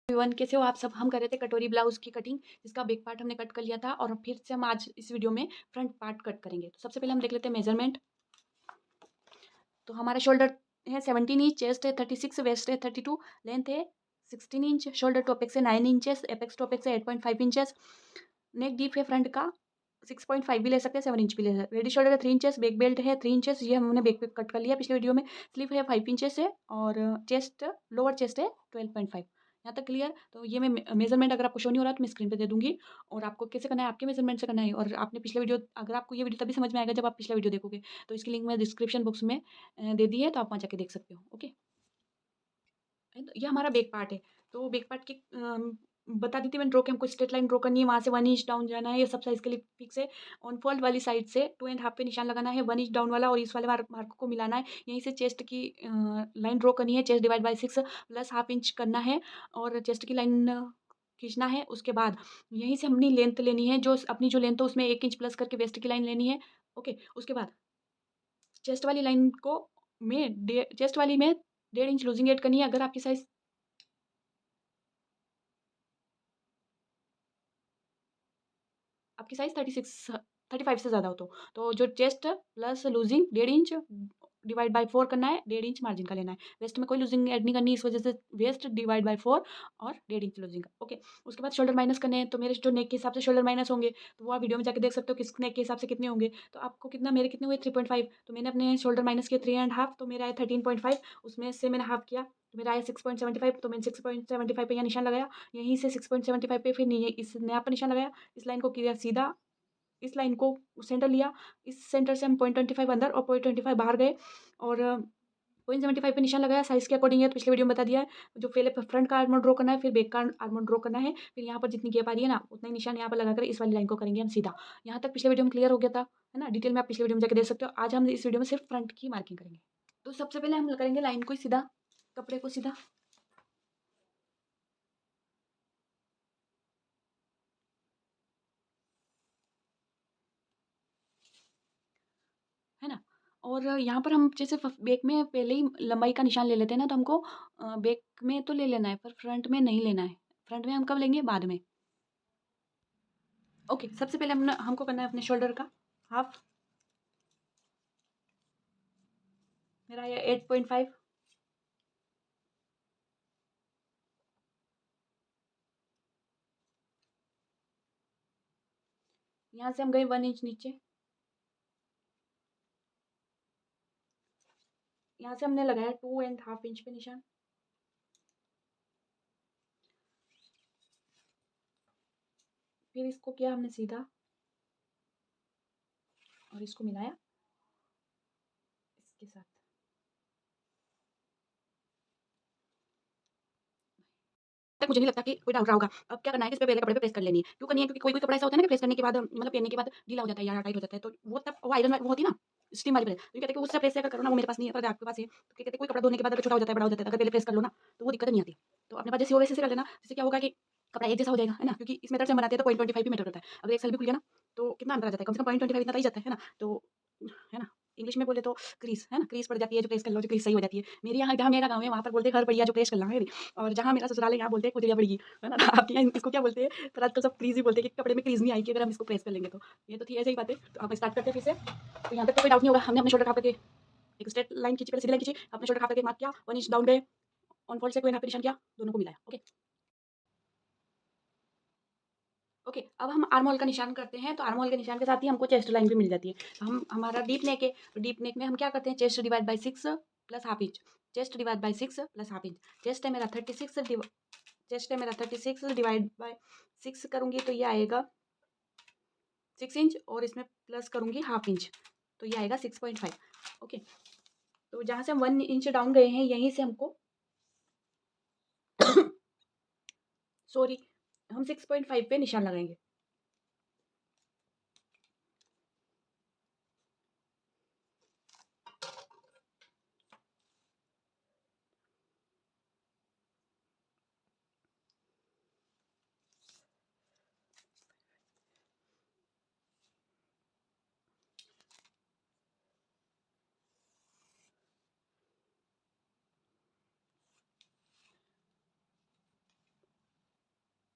Everyone, कैसे हो आप सब। हम कर रहे थे कटोरी ब्लाउज़ की कटिंग, जिसका बैक पार्ट हमने कट कर लिया था और फिर से हम आज इस वीडियो में फ्रंट पार्ट कट करेंगे। तो सबसे पहले हम देख लेते हैं मेज़रमेंट। तो हमारा शोल्डर है 17 इंच, चेस्ट है 36, वेस्ट है 32, लेंथ है 16 इंच, शोल्डर टू अपेक्स है 9 इंचेस, एपेक्स टू अपेक्स है 8.5 इंचेस, नेक डीप है फ्रंट का 6.5 भी ले सकते हैं, 7 इंच भी ले सकते हैं। रेडी शोल्डर है 3 इंचेस, बैक बेल्ट है 3 इंचेस, ये हमने बैक पे कट कर लिया पिछले वीडियो में। स्लीव है 5 इंचेस है और चेस्ट लोअर चेस्ट है 12.5। यहाँ तक क्लियर। तो ये मैं मेजरमेंट अगर आपको शो नहीं हो रहा तो मैं स्क्रीन पे दे दूंगी, और आपको कैसे करना है आपके मेजरमेंट से करना है। और आपने पिछले वीडियो, अगर आपको ये वीडियो तभी समझ में आएगा जब आप पिछला वीडियो देखोगे, तो इसकी लिंक मैं डिस्क्रिप्शन बॉक्स में दे दी है, तो आप वहाँ जाके देख सकते हो। ओके, है तो ये हमारा बैक पार्ट है। तो बैक पार्ट की बता दी थी मैंने ड्रॉ कि हमको स्ट्रेट लाइन ड्रॉ करनी है, वहाँ से 1 इंच डाउन जाना है, ये सब साइज़ के लिए फिक्स है। ऑन फोल्ड वाली साइड से 2.5 पे निशान लगाना है, 1 इंच डाउन वाला, और इस वाले मार्क को मिलाना है। यहीं से चेस्ट की लाइन ड्रॉ करनी है, chest divide by 6 plus half inch करना है और चेस्ट की लाइन खींचना है। उसके बाद यहीं से अपनी लेंथ लेनी है, जो अपनी जो लेंथ है उसमें 1 इंच प्लस करके वेस्ट की लाइन लेनी है। ओके, उसके बाद चेस्ट वाली लाइन को चेस्ट वाली में 1.5 इंच लूजिंग ऐड करनी है। अगर आपकी साइज़ 36 35 से ज़्यादा हो तो जो chest plus loosing 1.5 inch divide by 4 करना है, 1.5 इंच मार्जिन का लेना है। वेस्ट में कोई लूज़िंग ऐड नहीं करनी, इस वजह से वेस्ट डिवाइड बाय 4 और 1.5 इंच लूज़िंग का। ओके, उसके बाद शोल्डर माइनस करने हैं, तो मेरे जो नेक के हिसाब से शोल्डर माइनस होंगे, तो वो आप वीडियो में जाके देख सकते हो किस नेक के हिसाब से कितने होंगे। तो आपको कितना, मेरे कितने हुए 3.5, तो मैंने अपने शोल्डर माइनस किए 3.5, तो मेरा आया 13.5, उसमें से मैंने हाफ किया तो मेरा आया 6.75, तो मैंने 6.75 पे यहाँ निशान लगाया। यहीं से 6.75 पे फिर इस नया पर निशान लगाया, इस लाइन को किया सीधा, इस लाइन को सेंटर लिया, इस सेंटर से हम 0.25 अंदर और 0.25 बाहर गए और 0.75 पे निशान लगाया। साइज़ के अकॉर्डिंग है, तो पिछले वीडियो में बता दिया है। जो पहले फ्रंट का आर्मर ड्रॉ करना है, फिर बैक का आर्मर ड्रॉ करना है, फिर यहाँ पर जितनी गैप आ रही है ना, उतना ही निशान यहाँ पर लगाकर इस वाली लाइन को करेंगे हम सीधा। यहाँ तक पिछले वीडियो में क्लियर हो गया था, है ना। डिटेल में आप पिछले वीडियो में जाकर देख सकते हो। आज हम इस वीडियो में सिर्फ फ्रंट की मार्किंग करेंगे। तो सबसे पहले हम करेंगे लाइन को सीधा, कपड़े को सीधा। है ना? और यहाँ पर हम जैसे बैक में पहले ही लंबाई का निशान ले लेते हैं ना, तो हमको बैक में तो ले लेना है, पर फ्रंट में नहीं लेना है। फ्रंट में हम कब लेंगे? बाद में। ओके, सबसे पहले हमको करना है अपने शोल्डर का हाफ। मेरा आया 8.5। यहाँ से हम गए 1 इंच नीचे। यहाँ से हमने लगाया 2.5 इंच पे निशान। फिर इसको किया हमने सीधा और इसको मिलाया इसके साथ। तक मुझे नहीं लगता कि कोई डाउट रहा होगा। अब क्या करना है कि इस पे पहले कपड़े पे प्रेस कर लेनी है। क्यों करनी है? क्योंकि कोई-कोई कपड़ा ऐसा होता है ना कि प्रेस करने के बाद मतलब पहनने के बाद गीला हो जाता है या टाइट हो जाता है। तो वो तब वो आयरन वो होती है ना, स्टीम वाली प्रेस। तो ये कहते हैं कि उससे प्रेस अगर करो ना, वो मेरे पास नहीं है, पर आपके पास है। तो क्या कहते हैं, कोई कपड़ा धोने के बाद अगर छोटा हो जाता है, बड़ा हो जाता है, अगर पहले प्रेस कर लो ना, तो वो दिक्कत नहीं आती। तो अपने पास जैसे हो वैसे से कर लेना। जिससे क्या होगा कि कपड़ा एक जैसा हो जाएगा, है ना? क्योंकि इस मेथड से हम बनाते हैं तो 0.25 भी मैटर करता है। अगर एक साइड भी खुल गया ना, तो कितना अंतर आ जाता है, कम से कम 0.25 इतना तो आ ही जाता है ना? तो है ना? इंग्लिश में बोले तो क्रीज़, है ना? क्रीज़ पड़ जाती है, जो प्रेस कर लो, जो क्रीज़ सही हो जाती है। मेरे यहाँ, जहाँ मेरा गाँव है, वहाँ पर बोलते हैं घर बढ़िया जो प्रेस कर ला है। और जहाँ मेरा ससुराल है, यहाँ बोलते हैं खुजलिया पड़ गई, है ना? आपके यहाँ इसको क्या बोलते हैं? पर आजकल सब क्रीज़ ही बोलते हैं कि कपड़े में क्रीज़ नहीं आएगी अगर हम इसको प्रेस कर लेंगे तो। ये तो थी ऐसे ही बातें। तो अब स्टार्ट करते हैं फिर से। तो यहाँ तक तो कोई डाउट नहीं होगा। हमने अपने शोल्डर काट करके एक स्ट्रेट लाइन खींची, पहले सीधी लाइन खींची, अपने शोल्डर काट करके मार्क किया, 1 इंच डाउन गए, ऑन फोल्ड से कोई यहाँ पे निशान किया, दोनों को मिलाया। Okay, okay. अब हम आर्म होल का निशान करते हैं, तो आर्म होल के निशान के साथ ही हमको चेस्ट लाइन भी मिल जाती है। तो हमारा डीप नेक है, तो डीप नेक में हम क्या करते हैं? Chest divide by 6 plus half inch, chest divide by 6 plus half inch. Chest है मेरा 36 चेस्ट है मेरा 36 डिवाइड बाय 6 करूँगी तो ये आएगा 6 इंच, और इसमें प्लस करूँगी हाफ इंच, तो ये आएगा 6.5। ओके, तो जहाँ से हम 1 इंच डाउन गए हैं, यहीं से हमको सॉरी, हम 6.5 पे निशान लगाएंगे।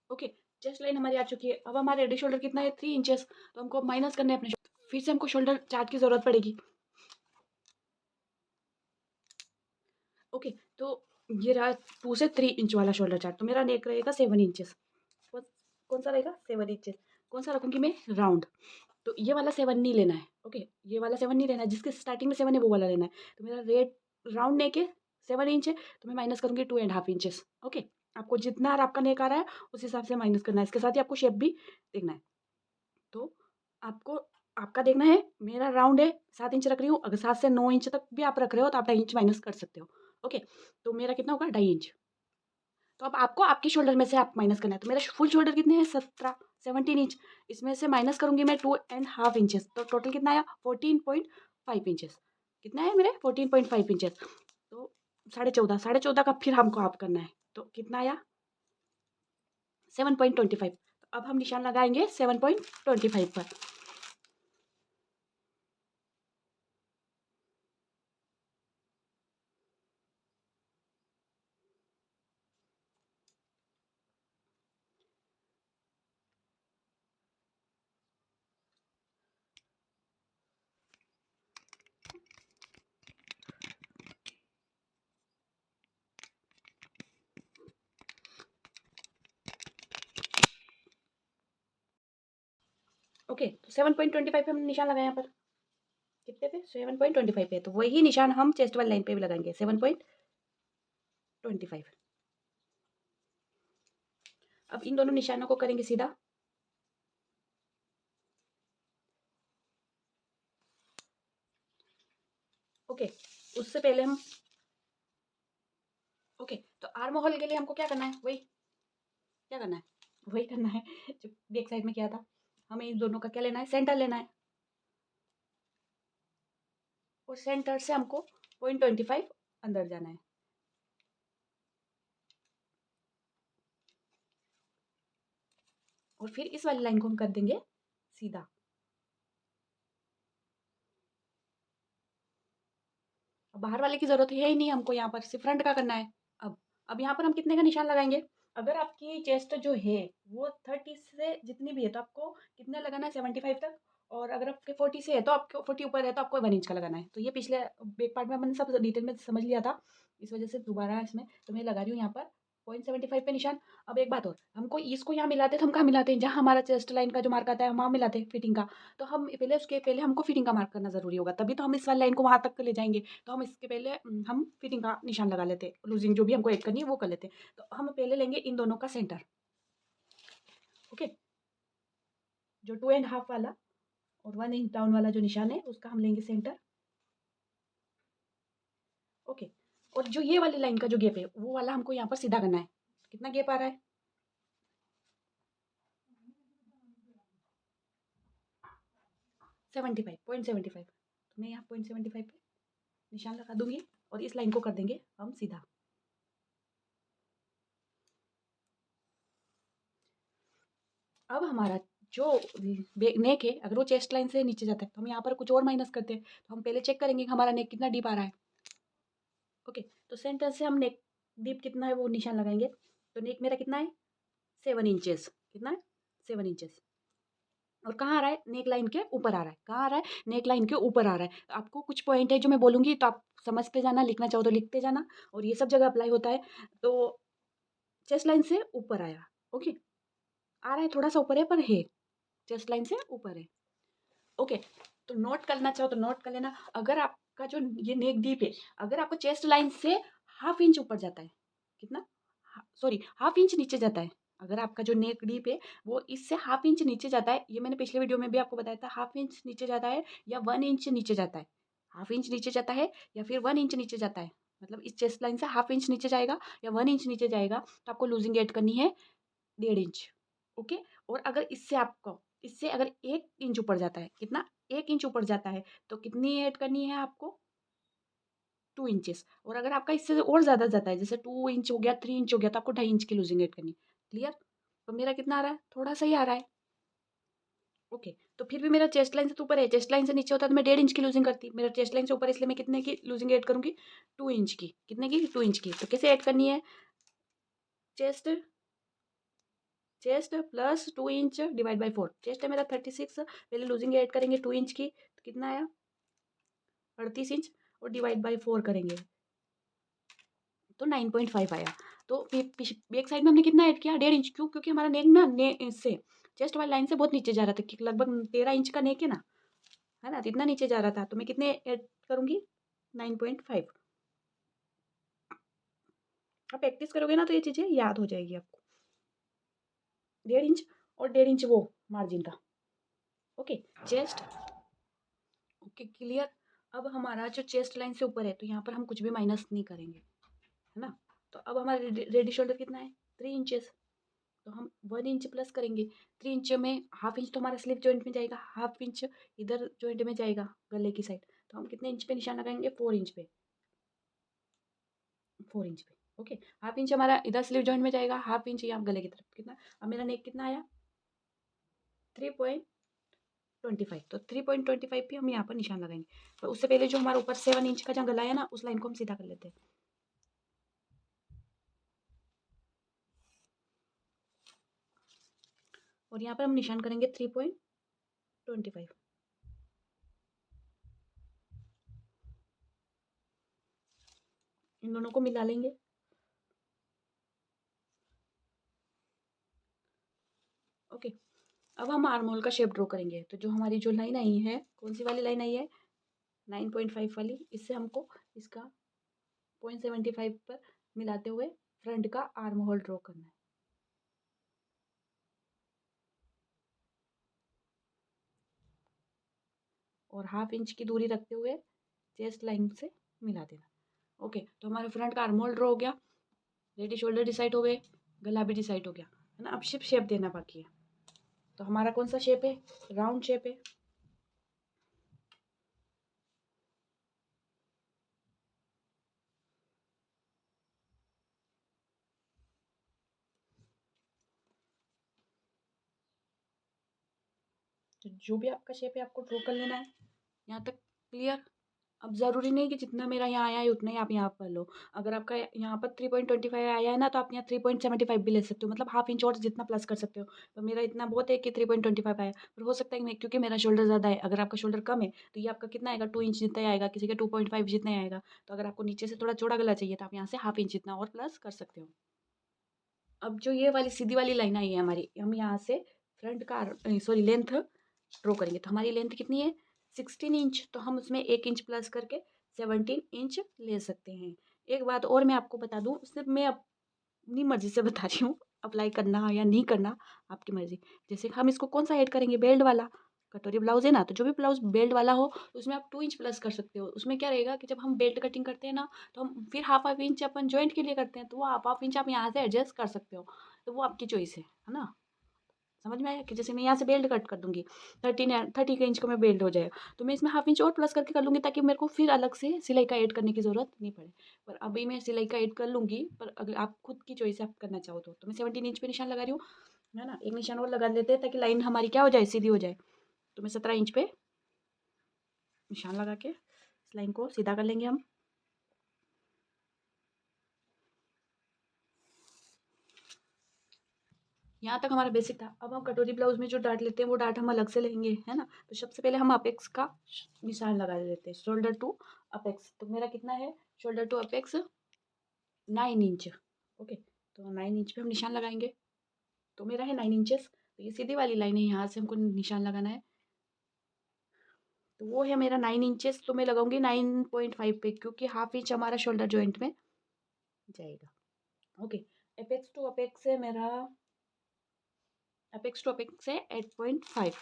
ओके, चेस्ट लाइन हमारी आ चुकी है। अब हमारे रेडी शोल्डर कितना है 3 इंचेस, तो हमको माइनस करना है अपने फिर से हमको शोल्डर चार्ट की ज़रूरत पड़ेगी। ओके, तो ये रहा 2 से 3 इंच वाला शोल्डर चार्ट, तो मेरा नेक रहेगा 7 इंचेस। कौन कौन सा रहेगा 7 इंचेस। कौन सा रखूँगी मैं राउंड, तो ये वाला 7 नहीं लेना है। ओके, ये वाला 7 नहीं लेना है, जिसके स्टार्टिंग में 7 है वो वाला लेना है। तो मेरा रेड राउंड नेक है 7 इंच है, तो मैं माइनस करूँगी 2.5 इंचेस। ओके, आपको जितना आपका नेक आ रहा है उस हिसाब से माइनस करना है। इसके साथ ही आपको शेप भी देखना है। तो आपको आपका देखना है, मेरा राउंड है 7 इंच रख रही हूँ, अगर 7 से 9 इंच तक भी आप रख रहे हो तो आप 2.5 इंच माइनस कर सकते हो। ओके, तो मेरा कितना होगा 2.5 इंच। तो अब आपको आपके शोल्डर में से आप माइनस करना है। तो मेरा फुल शोल्डर कितने हैं 17 इंच, इसमें से माइनस करूँगी मैं 2.5 इंचेस, तो टोटल कितना आया 14.5 इंचेस। कितना है मेरे 14.5 इंचेस, तो 14.5 14.5 का फिर हमको हाफ करना है, तो कितना आया 7.25। अब हम निशान लगाएंगे 7.25 पर। ओके, तो 7.25 पे हमने निशान लगाया यहाँ पर। कितने पे 7.25 पे, तो वही निशान हम चेस्ट वाली लाइन पे भी लगाएंगे 7.25। अब इन दोनों निशानों को करेंगे सीधा। ओके, उससे पहले हम ओके, तो आर्म होल के लिए हमको क्या करना है, वही क्या करना है वही करना है जो बैक साइड में किया था। हमें इन दोनों का क्या लेना है, सेंटर लेना है, और सेंटर से हमको 0.25 अंदर जाना है। और फिर इस वाली लाइन को हम कर देंगे सीधा। अब बाहर वाले की जरूरत है ही नहीं हमको, यहाँ पर सिर्फ फ्रंट का करना है। अब अब यहाँ पर हम कितने का निशान लगाएंगे, अगर आपकी चेस्ट जो है वो 30 से जितनी भी है तो आपको कितना लगाना है 75 तक, और अगर आपके 40 से है तो आपको 40 ऊपर है तो आपको 1 इंच का लगाना है। तो ये पिछले बैक पार्ट में मैंने सब डिटेल में समझ लिया था, इस वजह से दोबारा इसमें तो मैं लगा रही हूँ यहाँ पर 0.75 पे निशान। अब एक बात और, हमको इसको यहाँ मिलाते हैं तो हम कहाँ मिलाते हैं, जहाँ हमारा चेस्ट लाइन का जो मार्क आता है हम वहाँ मिलाते हैं फिटिंग का। तो हम पहले उसके पहले हमको फिटिंग का मार्क करना जरूरी होगा, तभी तो हम इस वाली लाइन को वहाँ तक ले जाएंगे। तो हम इसके पहले हम फिटिंग का निशान लगा लेते हैं, लूजिंग जो भी हमको ऐड करनी है वो कर लेते हैं। तो हम पहले लेंगे इन दोनों का सेंटर। ओके, जो 2.5 वाला और 1 इंच डाउन वाला जो निशान है उसका हम लेंगे सेंटर। ओके, और जो ये वाली लाइन का जो गैप है वो वाला हमको यहाँ पर सीधा करना है। कितना गैप आ रहा है 75.75, तो मैं यहाँ 0.75 पे निशान लगा दूंगी और इस लाइन को कर देंगे हम सीधा। अब हमारा जो नेक है अगर वो चेस्ट लाइन से नीचे जाता है तो हम यहाँ पर कुछ और माइनस करते हैं, तो हम पहले चेक करेंगे कि हमारा नेक कितना डीप आ रहा है। ओके, तो सेंटर से हम नेक डीप कितना है वो निशान लगाएंगे। तो नेक मेरा कितना है 7 इंचेस, कितना है 7 इंचेस। और कहाँ आ रहा है नेक लाइन के ऊपर आ रहा है, कहाँ आ रहा है नेक लाइन के ऊपर आ रहा है। तो आपको कुछ पॉइंट है जो मैं बोलूँगी तो आप समझते जाना, लिखना चाहो तो लिखते जाना, और ये सब जगह अप्लाई होता है। तो चेस्ट लाइन से ऊपर आया, ओके आ रहा है, थोड़ा सा ऊपर है पर है, चेस्ट लाइन से ऊपर है। ओके, तो नोट करना चाहो तो नोट कर लेना। अगर आपका जो ये नेक डीप है अगर आपको चेस्ट लाइन से हाफ इंच ऊपर जाता है, कितना सॉरी हाफ इंच नीचे जाता है, अगर आपका जो नेक डीप है वो इससे हाफ इंच नीचे जाता है, ये मैंने पिछले वीडियो में भी आपको बताया था, हाफ इंच नीचे जाता है या 1 इंच नीचे जाता है, हाफ इंच नीचे जाता है या फिर 1 इंच नीचे जाता है, मतलब इस चेस्ट लाइन से हाफ इंच नीचे जाएगा या 1 इंच नीचे जाएगा, तो आपको लूजिंग ऐड करनी है 1.5 इंच। ओके, और अगर इससे आपको इससे अगर 1 इंच ऊपर जाता है, कितना 1 इंच ऊपर जाता है, तो कितनी ऐड करनी है आपको 2 इंचेस। और अगर आपका इससे और ज़्यादा जाता है जैसे 2 इंच हो गया 3 इंच हो गया तो आपको 2.5 इंच की लूजिंग ऐड करनी। क्लियर, तो मेरा कितना आ रहा है थोड़ा सा ही आ रहा है। ओके, तो फिर भी मेरा चेस्ट लाइन से तो ऊपर है, चेस्ट लाइन से नीचे होता तो मैं 1.5 इंच की लूजिंग करती, मेरा चेस्ट लाइन से ऊपर इसलिए मैं कितने की लूजिंग ऐड करूंगी 2 इंच की, कितने की 2 इंच की। तो कैसे ऐड करनी है chest chest plus 2 inch divide by 4। Chest है मेरा 36, पहले लूजिंग ऐड करेंगे 2 इंच की, तो कितना आया 38 इंच, और डिवाइड बाई 4 करेंगे तो 9.5 आया। तो बैक साइड में हमने कितना ऐड किया 1.5 इंच, क्यों? क्योंकि हमारा नेक ना से चेस्ट वाली लाइन से बहुत नीचे जा रहा था, क्योंकि लगभग 13 इंच का नेक है ना, तो इतना नीचे जा रहा था, तो मैं कितने ऐड करूँगी 9.5। आप प्रैक्टिस करोगे ना तो ये चीज़ें याद हो जाएगी आपको। 1.5 इंच और 1.5 इंच वो मार्जिन का। Okay, chest okay clear. अब हमारा जो चेस्ट लाइन से ऊपर है, तो यहाँ पर हम कुछ भी माइनस नहीं करेंगे, है ना। तो अब हमारा रेडी शोल्डर कितना है 3 इंचेस, तो हम 1 इंच प्लस करेंगे। 3 इंच में ½ इंच तो हमारा स्लिप जॉइंट में जाएगा, ½ इंच इधर जॉइंट में जाएगा गले की साइड, तो हम कितने इंच पे निशान लगाएंगे 4 इंच पे, 4 इंच पे। ओके, ½ इंच हमारा इधर स्लिप जॉइंट में जाएगा, ½ इंच यहाँ गले की तरफ। कितना अब मेरा नेक कितना आया 3.25, तो 3.25 पे हम यहाँ पर निशान लगाएंगे। पर उससे पहले जो हमारा ऊपर 7 इंच का जहाँ गला है ना, उस लाइन को हम सीधा कर लेते हैं। और यहाँ पर हम निशान करेंगे 3.25। इन दोनों को मिला लेंगे। ओके, अब हम आर्म होल का शेप ड्रॉ करेंगे। तो जो हमारी जो लाइन आई है, कौन सी वाली लाइन आई है 9.5 वाली, इससे हमको इसका 0.75 पर मिलाते हुए फ्रंट का आर्म होल ड्रॉ करना है। और ½ इंच की दूरी रखते हुए चेस्ट लाइन से मिला देना। ओके, तो हमारा फ्रंट का आर्म होल ड्रॉ हो गया, रेडी शोल्डर डिसाइड हो गए, गला भी डिसाइड हो गया, है ना। अब सिर्फ शेप देना बाकी है। तो हमारा कौन सा शेप है, राउंड शेप है। तो जो भी आपका शेप है आपको ड्रॉ कर लेना है। यहाँ तक क्लियर। अब ज़रूरी नहीं कि जितना मेरा यहाँ आया है उतना ही आप यहाँ पर लो। अगर आपका यहाँ पर 3.25 आया है ना, तो आप यहाँ 3.75 भी ले सकते हो, मतलब ½ इंच और जितना प्लस कर सकते हो। तो मेरा इतना बहुत है कि 3.25 आया, पर हो सकता है कि मैं, क्योंकि मेरा शोल्डर ज़्यादा है, अगर आपका शोल्डर कम है तो ये आपका कितना आएगा 2 इंच जितना ही आएगा, किसी का 2.5 जितना ही आएगा। तो अगर आपको नीचे से थोड़ा चौड़ा गला चाहिए तो आप यहाँ से ½ इंच जितना और प्लस कर सकते हो। अब जो ये वाली सीधी वाली लाइन आई है हमारी, हम यहाँ से फ्रंट का सॉरी लेंथ ड्रॉ करेंगे। तो हमारी लेंथ कितनी है 16 इंच, तो हम उसमें 1 इंच प्लस करके 17 इंच ले सकते हैं। एक बात और मैं आपको बता दूँ, सिर्फ मैं अपनी मर्ज़ी से बता रही हूँ, अप्लाई करना या नहीं करना आपकी मर्ज़ी। जैसे हम इसको कौन सा ऐड करेंगे, बेल्ट वाला। कटोरी ब्लाउज है ना, तो जो भी ब्लाउज बेल्ट वाला हो उसमें आप 2 इंच प्लस कर सकते हो। उसमें क्या रहेगा कि जब हम बेल्ट कटिंग करते हैं ना, तो हम फिर ½ इंच अपन जॉइंट के लिए करते हैं, तो वो ½ इंच आप यहाँ से एडजस्ट कर सकते हो। तो वो आपकी चॉइस है ना। समझ में आया कि जैसे मैं यहाँ से बेल्ट कट कर दूंगी 30 इंच का मैं बेल्ट हो जाएगा, तो मैं इसमें ½ इंच और प्लस करके कर लूँगी, ताकि मेरे को फिर अलग से सिलाई का ऐड करने की ज़रूरत नहीं पड़े। पर अभी मैं सिलाई का ऐड कर लूँगी, पर अगर आप खुद की चॉइस आप करना चाहो तो मैं 17 इंच पे निशान लगा रही हूँ, है ना। एक निशान और लगा लेते हैं ताकि लाइन हमारी क्या हो जाए, सीधी हो जाए। तो मैं 17 इंच पे निशान लगा के इस लाइन को सीधा कर लेंगे हम। यहाँ तक हमारा बेसिक था। अब हम कटोरी ब्लाउज में जो डार्ट लेते हैं वो डार्ट हम अलग से लेंगे, है ना। तो सबसे पहले हम अपेक्स का निशान लगा लेते हैं, शोल्डर टू अपेक्स। तो मेरा कितना है shoulder to apex 9 inch. Okay, तो 9 इंच पे हम निशान लगाएंगे। तो मेरा है 9 इंचेस, तो ये सीधी वाली लाइन है, यहाँ से हमको निशान लगाना है। तो वो है मेरा 9 इंचेस, तो मैं लगाऊंगी 9.5 पे, क्योंकि ½ इंच हमारा शोल्डर जॉइंट में जाएगा। ओके, अपेक्स टू अपेक्स है मेरा, अपेक्स टू अपेक्स है 8.5,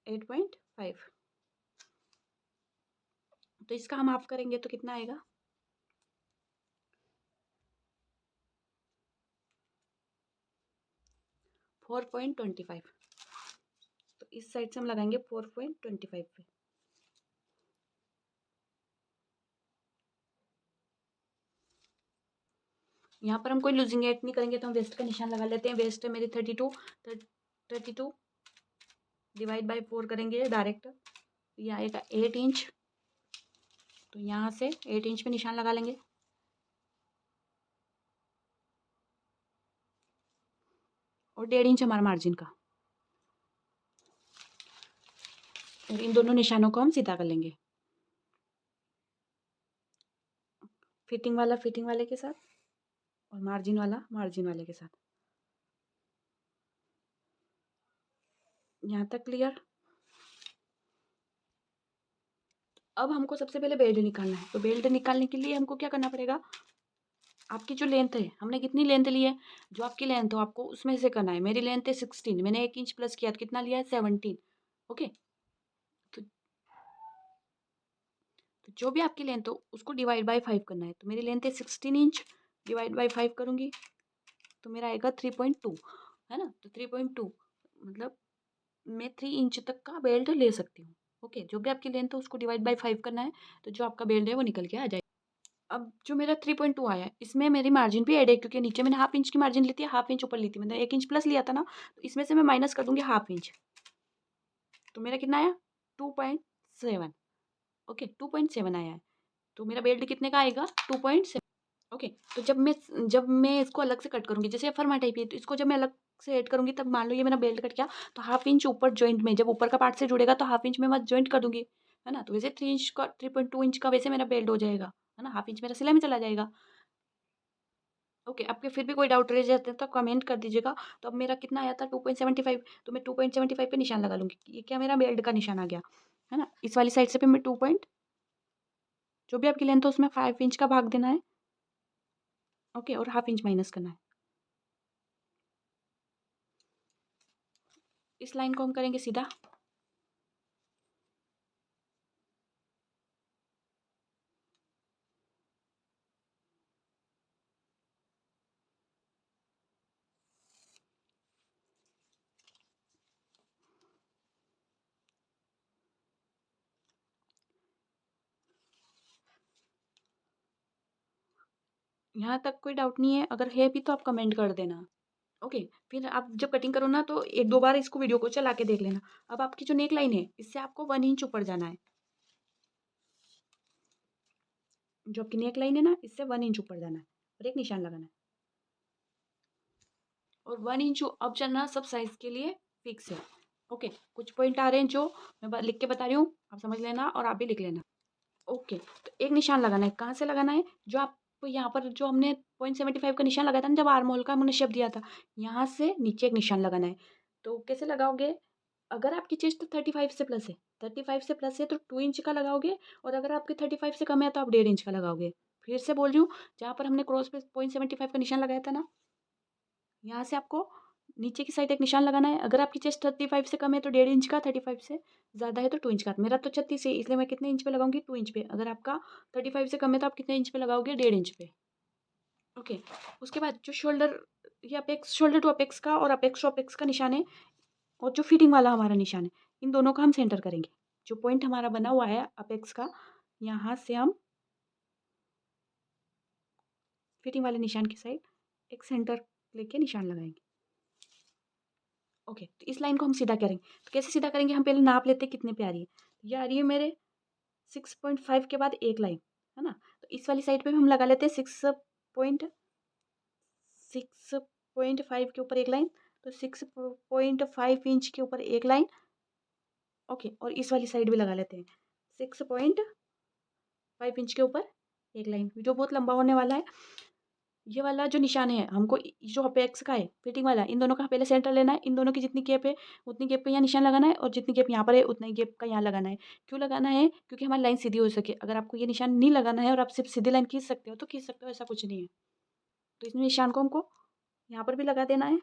8.5। तो इसका हम हाफ करेंगे तो कितना आएगा 4.25। तो इस साइड से हम लगाएंगे 4.25 पे। यहाँ पर हम कोई लूजिंग एड नहीं करेंगे, तो हम वेस्ट का निशान लगा लेते हैं। वेस्ट है मेरी 32 डिवाइड बाई 4 करेंगे डायरेक्ट, ये आएगा 8 इंच। तो यहाँ से 8 इंच पे निशान लगा लेंगे। और 1.5 इंच हमारा मार्जिन का। और इन दोनों निशानों को हम सीधा कर लेंगे, फिटिंग वाला फिटिंग वाले के साथ और मार्जिन वाला मार्जिन वाले के साथ। यहाँ तक क्लियर। अब हमको सबसे पहले बेल्ट निकालना है, तो बेल्ट निकालने के लिए हमको क्या करना पड़ेगा, आपकी जो लेंथ है, हमने कितनी लेंथ ली है, जो आपकी लेंथ हो आपको उसमें से करना है। मेरी लेंथ है 16, मैंने 1 इंच प्लस किया तो कितना लिया है 17। ओके, तो जो भी आपकी लेंथ हो उसको डिवाइड बाय 5 करना है। तो मेरी लेंथ है 16 इंच, डिवाइड बाय 5 करूँगी तो मेरा आएगा 3.2, है ना। तो 3.2 मतलब मैं 3 इंच तक का बेल्ट ले सकती हूँ। ओके, जो भी आपकी लेंथ है उसको डिवाइड बाय 5 करना है, तो जो आपका बेल्ट है वो निकल के आ जाएगा। अब जो मेरा 3.2 आया है इसमें मेरी मार्जिन भी ऐड है, क्योंकि नीचे मैंने हाफ इंच की मार्जिन ली थी, हाफ इंच ऊपर ली थी, मतलब 1 इंच प्लस लिया था ना, तो इसमें से मैं माइनस कर दूंगी हाफ इंच। तो मेरा कितना आया 2.7। ओके, 2.7 आया है। तो मेरा बेल्ट कितने का आएगा 2.7। ओके, तो जब मैं इसको अलग से कट करूंगी, जैसे फर्मा टाइप है, तो इसको जब मैं अलग से ऐड करूंगी तब मान लो ये मेरा बेल्ट कट गया, तो हाफ इंच ऊपर जॉइंट में, जब ऊपर का पार्ट से जुड़ेगा तो हाफ इंच में मैं जॉइंट कर दूंगी, है ना। तो वैसे 3 इंच का 3.2 इंच का वैसे मेरा बेल्ट हो जाएगा, है ना। हाफ इंच मेरा सिलाई में चला जाएगा। ओके, आपके फिर भी कोई डाउट रह जाते हैं तो कमेंट कर दीजिएगा। तो अब मेरा कितना आया था 2.75, तो मैं 2.75 पे निशान लगा लूँगी, ये क्या मेरा बेल्ट का निशान आ गया, है ना। इस वाली साइड से फिर मैं 2 पॉइंट, जो भी आपकी लेंथ है उसमें 5 इंच का भाग देना है। ओके, और हाफ इंच माइनस करना है। इस लाइन को हम करेंगे सीधा। यहाँ तक कोई डाउट नहीं है, अगर है भी तो आप कमेंट कर देना। ओके, फिर आप जब कटिंग करो ना तो 1-2 बार इसको वीडियो को चला के देख लेना। अब आपकी जो नेक लाइन है इससे आपको 1 इंच ऊपर जाना है। जो आपकी नेक लाइन है ना इससे 1 इंच ऊपर जाना है और एक निशान लगाना है। और 1 इंच अब चलना सब साइज के लिए फिक्स है। ओके, कुछ पॉइंट आ रहे हैं जो मैं लिख के बता रही हूँ, आप समझ लेना और आप भी लिख लेना। ओके, तो एक निशान लगाना है, कहाँ से लगाना है, जो आप यहाँ पर जो हमने 0.75 का निशान लगाया था ना, जब आर्म होल का हमने शेप दिया था, यहाँ से नीचे एक निशान लगाना है। तो कैसे लगाओगे, अगर आपकी चेस्ट 35 से प्लस है, 35 से प्लस है तो 2 इंच का लगाओगे, और अगर आपकी 35 से कम है तो आप 1.5 इंच का लगाओगे। फिर से बोल रही हूँ, जहाँ पर हमने क्रॉस पे 0.75 का निशान लगाया था ना, यहाँ से आपको नीचे की साइड एक निशान लगाना है। अगर आपकी चेस्ट 35 से कम है तो 1.5 इंच का, 35 से ज़्यादा है तो 2 इंच का। मेरा तो 36 है इसलिए मैं कितने इंच पे लगाऊंगी 2 इंच पे। अगर आपका 35 से कम है तो आप कितने इंच पे लगाओगे 1.5 इंच पे। ओके, उसके बाद जो शोल्डर, ये अपेक्स, शोल्डर टू अपेक्स का और अपेक्स टू अपेक्स का निशान है, और जो फिटिंग वाला हमारा निशान है, इन दोनों का हम सेंटर करेंगे। जो पॉइंट हमारा बना हुआ है अपेक्स का, यहाँ से हम फिटिंग वाले निशान की साइड एक सेंटर लेके निशान लगाएंगे। ओके, तो इस लाइन को हम सीधा करेंगे। तो कैसे सीधा करेंगे, हम पहले नाप लेते हैं कितने पे आ रही है। तो ये आ रही है मेरे 6.5 के बाद एक लाइन, है ना। तो इस वाली साइड पे भी हम लगा लेते हैं 6.5 के ऊपर एक लाइन, तो 6.5 इंच के ऊपर एक लाइन। ओके, और इस वाली साइड भी लगा लेते हैं 6.5 इंच के ऊपर एक लाइन, जो बहुत लंबा होने वाला है। ये वाला जो निशान है हमको जो अपेक्स का है फिटिंग वाला, इन दोनों का पहले सेंटर लेना है। इन दोनों की जितनी गैप है उतनी गैप पे यहाँ निशान लगाना है, और जितनी गैप यहाँ पर है उतना ही गैप का यहाँ लगाना है। क्यों लगाना है, क्योंकि हमारी लाइन सीधी हो सके। अगर आपको ये निशान नहीं लगाना है और आप सिर्फ सीधी लाइन खींच सकते हो तो खींच सकते हो, ऐसा कुछ नहीं है। तो इस निशान को हमको यहाँ पर भी लगा देना है।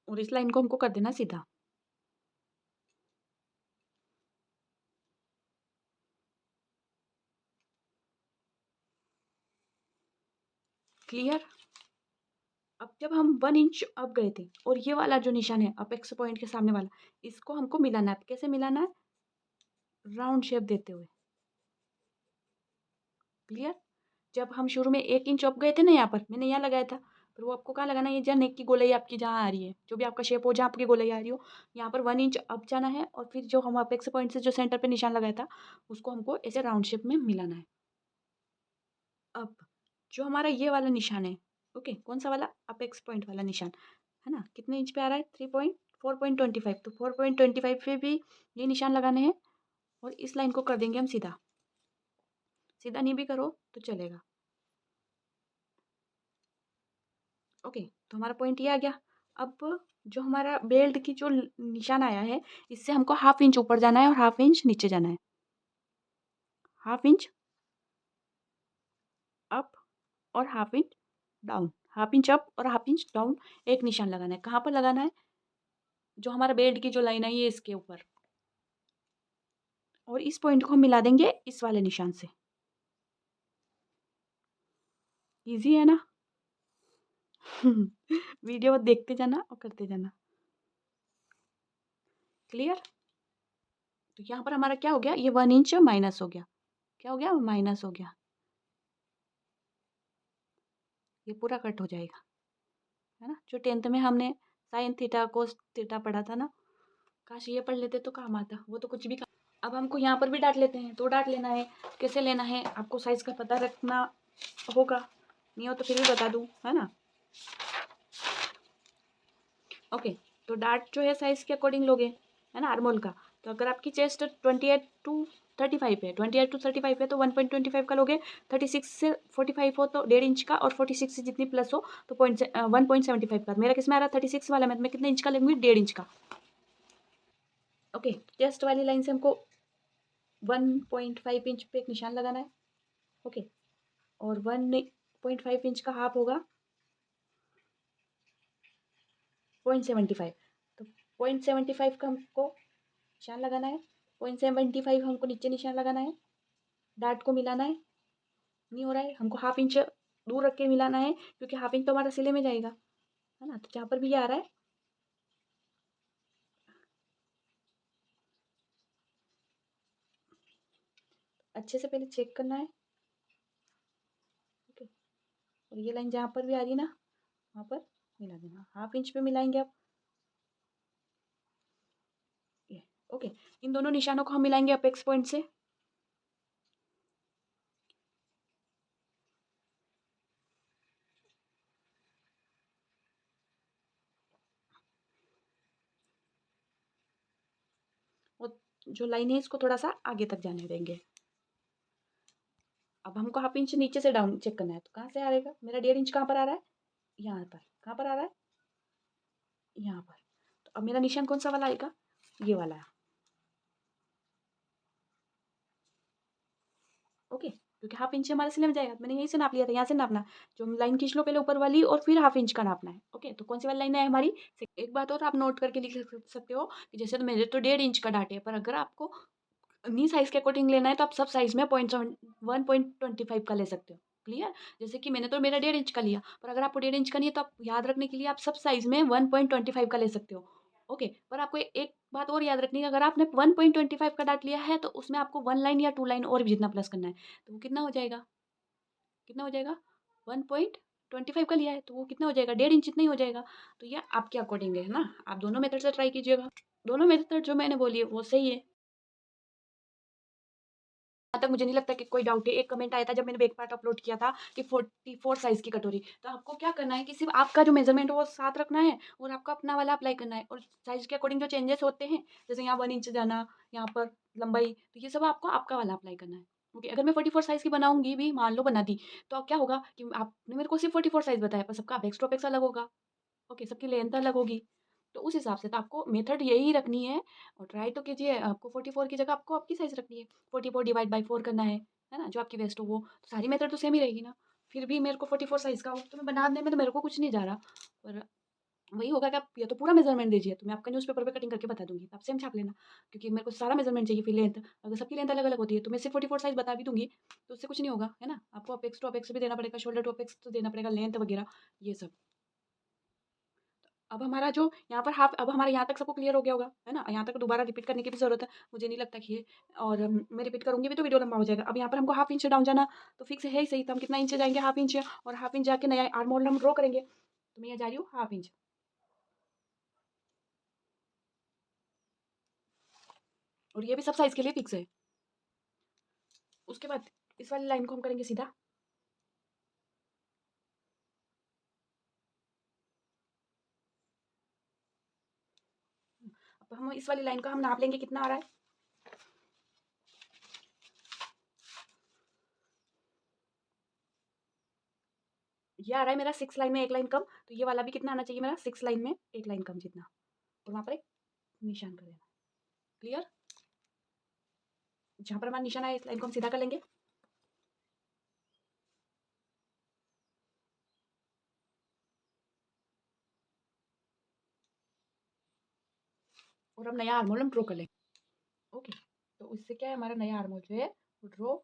और इस लाइन को हमको कर देना सीधा। क्लियर। अब जब हम 1 इंच अप गए थे, और ये वाला जो निशान है अपेक्स पॉइंट के सामने वाला, इसको हमको मिलाना है। कैसे मिलाना है, राउंड शेप देते हुए। क्लियर। जब हम शुरू में 1 इंच अप गए थे ना, यहाँ पर मैंने यहाँ लगाया था, पर वो आपको कहाँ लगाना है, ये जहाँ नेक की गोलाई आपकी जहाँ आ रही है, जो भी आपका शेप हो जहाँ आपकी गोलाई आ रही हो, यहाँ पर 1 इंच अप जाना है और फिर जो हम अपेक्स पॉइंट से जो सेंटर पे निशान लगाया था उसको हमको ऐसे राउंड शेप में मिलाना है। अब जो हमारा ये वाला निशान है, ओके, कौन सा वाला, अपेक्स पॉइंट वाला निशान, है ना, कितने इंच पे आ रहा है, 4.25, तो 4.25 पे भी ये निशान लगाने हैं और इस लाइन को कर देंगे हम सीधा, सीधा नहीं भी करो तो चलेगा। ओके, तो हमारा पॉइंट ये आ गया। अब जो हमारा बेल्ट की जो निशान आया है, इससे हमको 1/2 इंच ऊपर जाना है और 1/2 इंच नीचे जाना है। 1/2 इंच अप और 1/2 इंच डाउन, 1/2 इंच अप और 1/2 इंच डाउन, एक निशान लगाना है। कहाँ पर लगाना है, जो हमारा बेल्ट की जो लाइन है ये इसके ऊपर, और इस पॉइंट को हम मिला देंगे इस वाले निशान से। इजी है ना? वीडियो देखते जाना और करते जाना। क्लियर? तो यहाँ पर हमारा क्या हो गया, ये 1 इंच माइनस हो गया। क्या हो गया, माइनस हो गया। ये पूरा कट हो जाएगा, है ना, जो 10th में हमने साइन थीटा कोस थीटा पढ़ा था ना, काश ये पढ़ लेते तो काम आता, वो तो कुछ भी काम। अब हमको यहाँ पर भी डाट लेते हैं, तो डाट लेना है, कैसे लेना है, आपको साइज का पता रखना होगा, नहीं हो तो फिर भी बता दूँ, है ना। ओके, तो डाट जो है साइज के अकॉर्डिंग लोगे, है ना, आर्मोल का। तो अगर आपकी चेस्ट 28 to 35 है, 28 to 35 है तो 1.25 का लोगे, 36 से 45 हो तो 1.5 इंच का, और 46 से जितनी प्लस हो तो 1.75 का। मेरा किस में आ रहा है, 36 वाला में, तो मैं कितने इंच का लूँगी, 1.5 इंच का। ओके, चेस्ट वाली लाइन से हमको 1.5 इंच पे एक निशान लगाना है, ओके, और 1.5 इंच का हाफ होगा 0.75, तो 0.75 का हमको निशान लगाना है, 0.75 हमको नीचे निशान लगाना है, डार्ट को मिलाना है, नहीं हो रहा है, हमको 1/2 इंच दूर रख के मिलाना है, क्योंकि 1/2 इंच तो हमारा सिले में जाएगा, है ना, तो जहाँ पर भी ये आ रहा है, अच्छे से पहले चेक करना है, ओके, और ये लाइन जहाँ पर भी आ रही है ना, वहाँ पर मिला देना, 1/2 इंच पे मिलाएंगे अब, ये, ओके, इन दोनों निशानों को हम मिलाएंगे अपेक्स पॉइंट से। और जो लाइन है इसको थोड़ा सा आगे तक जाने देंगे। अब हमको 1/2 इंच नीचे से डाउन चेक करना है, तो कहाँ से आएगा, मेरा 1.5 इंच कहाँ पर आ रहा है, यहाँ पर, कहाँ पर आ रहा है, यहाँ पर। तो अब मेरा निशान कौन सा वाला आएगा, ये वाला है, ओके, क्योंकि 1/2 इंच हमारे सिले में जाएगा, मैंने यहीं से नाप लिया था, यहाँ से नापना, जो लाइन खींच लो पहले ऊपर वाली और फिर 1/2 इंच का नापना है, ओके, तो कौन सी वाली लाइन है हमारी। एक बात और आप नोट करके लिख सकते हो कि जैसे तो मेरे तो 1.5 इंच का डाटे है, पर अगर आपको नी साइज के अकॉर्डिंग लेना है तो आप सब साइज में 1.25 का ले सकते हो। क्लियर, जैसे कि मैंने तो मेरा 1.5 इंच का लिया, पर अगर आपको 1.5 इंच का नहीं है तो आप याद रखने के लिए आप सब साइज में 1.25 का ले सकते हो, ओके। पर आपको एक बात और याद रखनी है, अगर आपने 1.25 का डाट लिया है तो उसमें आपको 1 लाइन या 2 लाइन और भी जितना प्लस करना है, तो वो कितना हो जाएगा, कितना हो जाएगा, 1.25 का लिया है तो वो कितना हो जाएगा, 1.5 इंच इतना ही हो जाएगा। तो ये आपके अकॉर्डिंग है ना, आप दोनों मेथड से ट्राई कीजिएगा, दोनों मेथड जो मैंने बोली है वो सही है। यहाँ तक मुझे नहीं लगता कि कोई डाउट है। एक कमेंट आया था जब मैंने बैक पार्ट अपलोड किया था कि 44 साइज़ की कटोरी, तो आपको क्या करना है कि सिर्फ़ आपका जो मेज़रमेंट है वो साथ रखना है और आपका अपना वाला अप्लाई करना है, और साइज़ के अकॉर्डिंग जो चेंजेस होते हैं, जैसे यहाँ 1 इंच जाना, यहाँ पर लंबाई, तो ये सब आपको आपका वाला अप्लाई करना है। ओके, अगर मैं 44 साइज़ की बनाऊँगी भी, मान लो बना दी, तो अब क्या होगा कि आपने मेरे को सिर्फ़ 44 साइज़ बताया, पर सबका अपेक्स टू अपेक्स अलग होगा। ओके, सबकी लेंथ अलग होगी। तो उस हिसाब से तो आपको मेथड यही रखनी है, और ट्राई तो कीजिए, आपको 44 की जगह आपको आपकी साइज़ रखनी है। 44 डिवाइड बाय 4 करना है ना? जो आपकी वेस्ट हो वो, तो सारी मेथड तो सेम ही रहेगी ना। फिर भी मेरे को 44 साइज़ का हो, तो मैं बनाने में तो मेरे को कुछ नहीं जा रहा। पर वही होगा कि आप या तो पूरा मेज़रमेंट दीजिए, तो मैं आपका न्यूज़पेपर पे कटिंग करके बता दूँगी, तो आप सेम छाप लेना। क्योंकि मेरे को सारा मेज़रमेंट चाहिए, फिर लेंथ, अगर सबकी लेंथ अलग-अलग होती है, तो मैं सिर्फ़ 44 साइज़ बता भी दूँगी, तो उससे कुछ नहीं होगा, है ना? आपको अपेक्स टू अपेक्स भी देना पड़ेगा, शोल्डर टू अपेक्स तो देना पड़ेगा, लेंथ वगैरह, ये सब। अब हमारा जो यहाँ पर हाफ, अब हमारे यहाँ तक सबको क्लियर हो गया होगा, है ना? यहाँ तक दोबारा रिपीट करने की भी ज़रूरत है, मुझे नहीं लगता कि ये, और मैं रिपीट करूँगी भी तो वीडियो लंबा हो जाएगा। अब यहाँ पर हमको हाफ इंच डाउन जाना, तो फिक्स है ही सही, तो हम कितना इंच जाएँगे, हाफ इंच, और हाफ इंच जाके नया आर्म होल हम ड्रॉ करेंगे। तो मैं यहाँ जा रही हूँ 1/2 इंच। और ये भी सब साइज के लिए फिक्स है। उसके बाद इस वाली लाइन को हम करेंगे सीधा। अब हम इस वाली लाइन को हम नाप लेंगे कितना आ रहा है। ये आ रहा है मेरा 6 लाइन में 1 लाइन कम, तो ये वाला भी कितना आना चाहिए मेरा 6 लाइन में 1 लाइन कम जितना, और वहाँ पर एक निशान कर देना। क्लियर? जहाँ पर हमारा निशान आया इस लाइन को हम सीधा कर लेंगे। और अब नया आर्मोल हम ड्रॉ कर लेंगे। ओके, तो उससे क्या है, हमारा नया आर्मोल जो है वो ड्रॉ।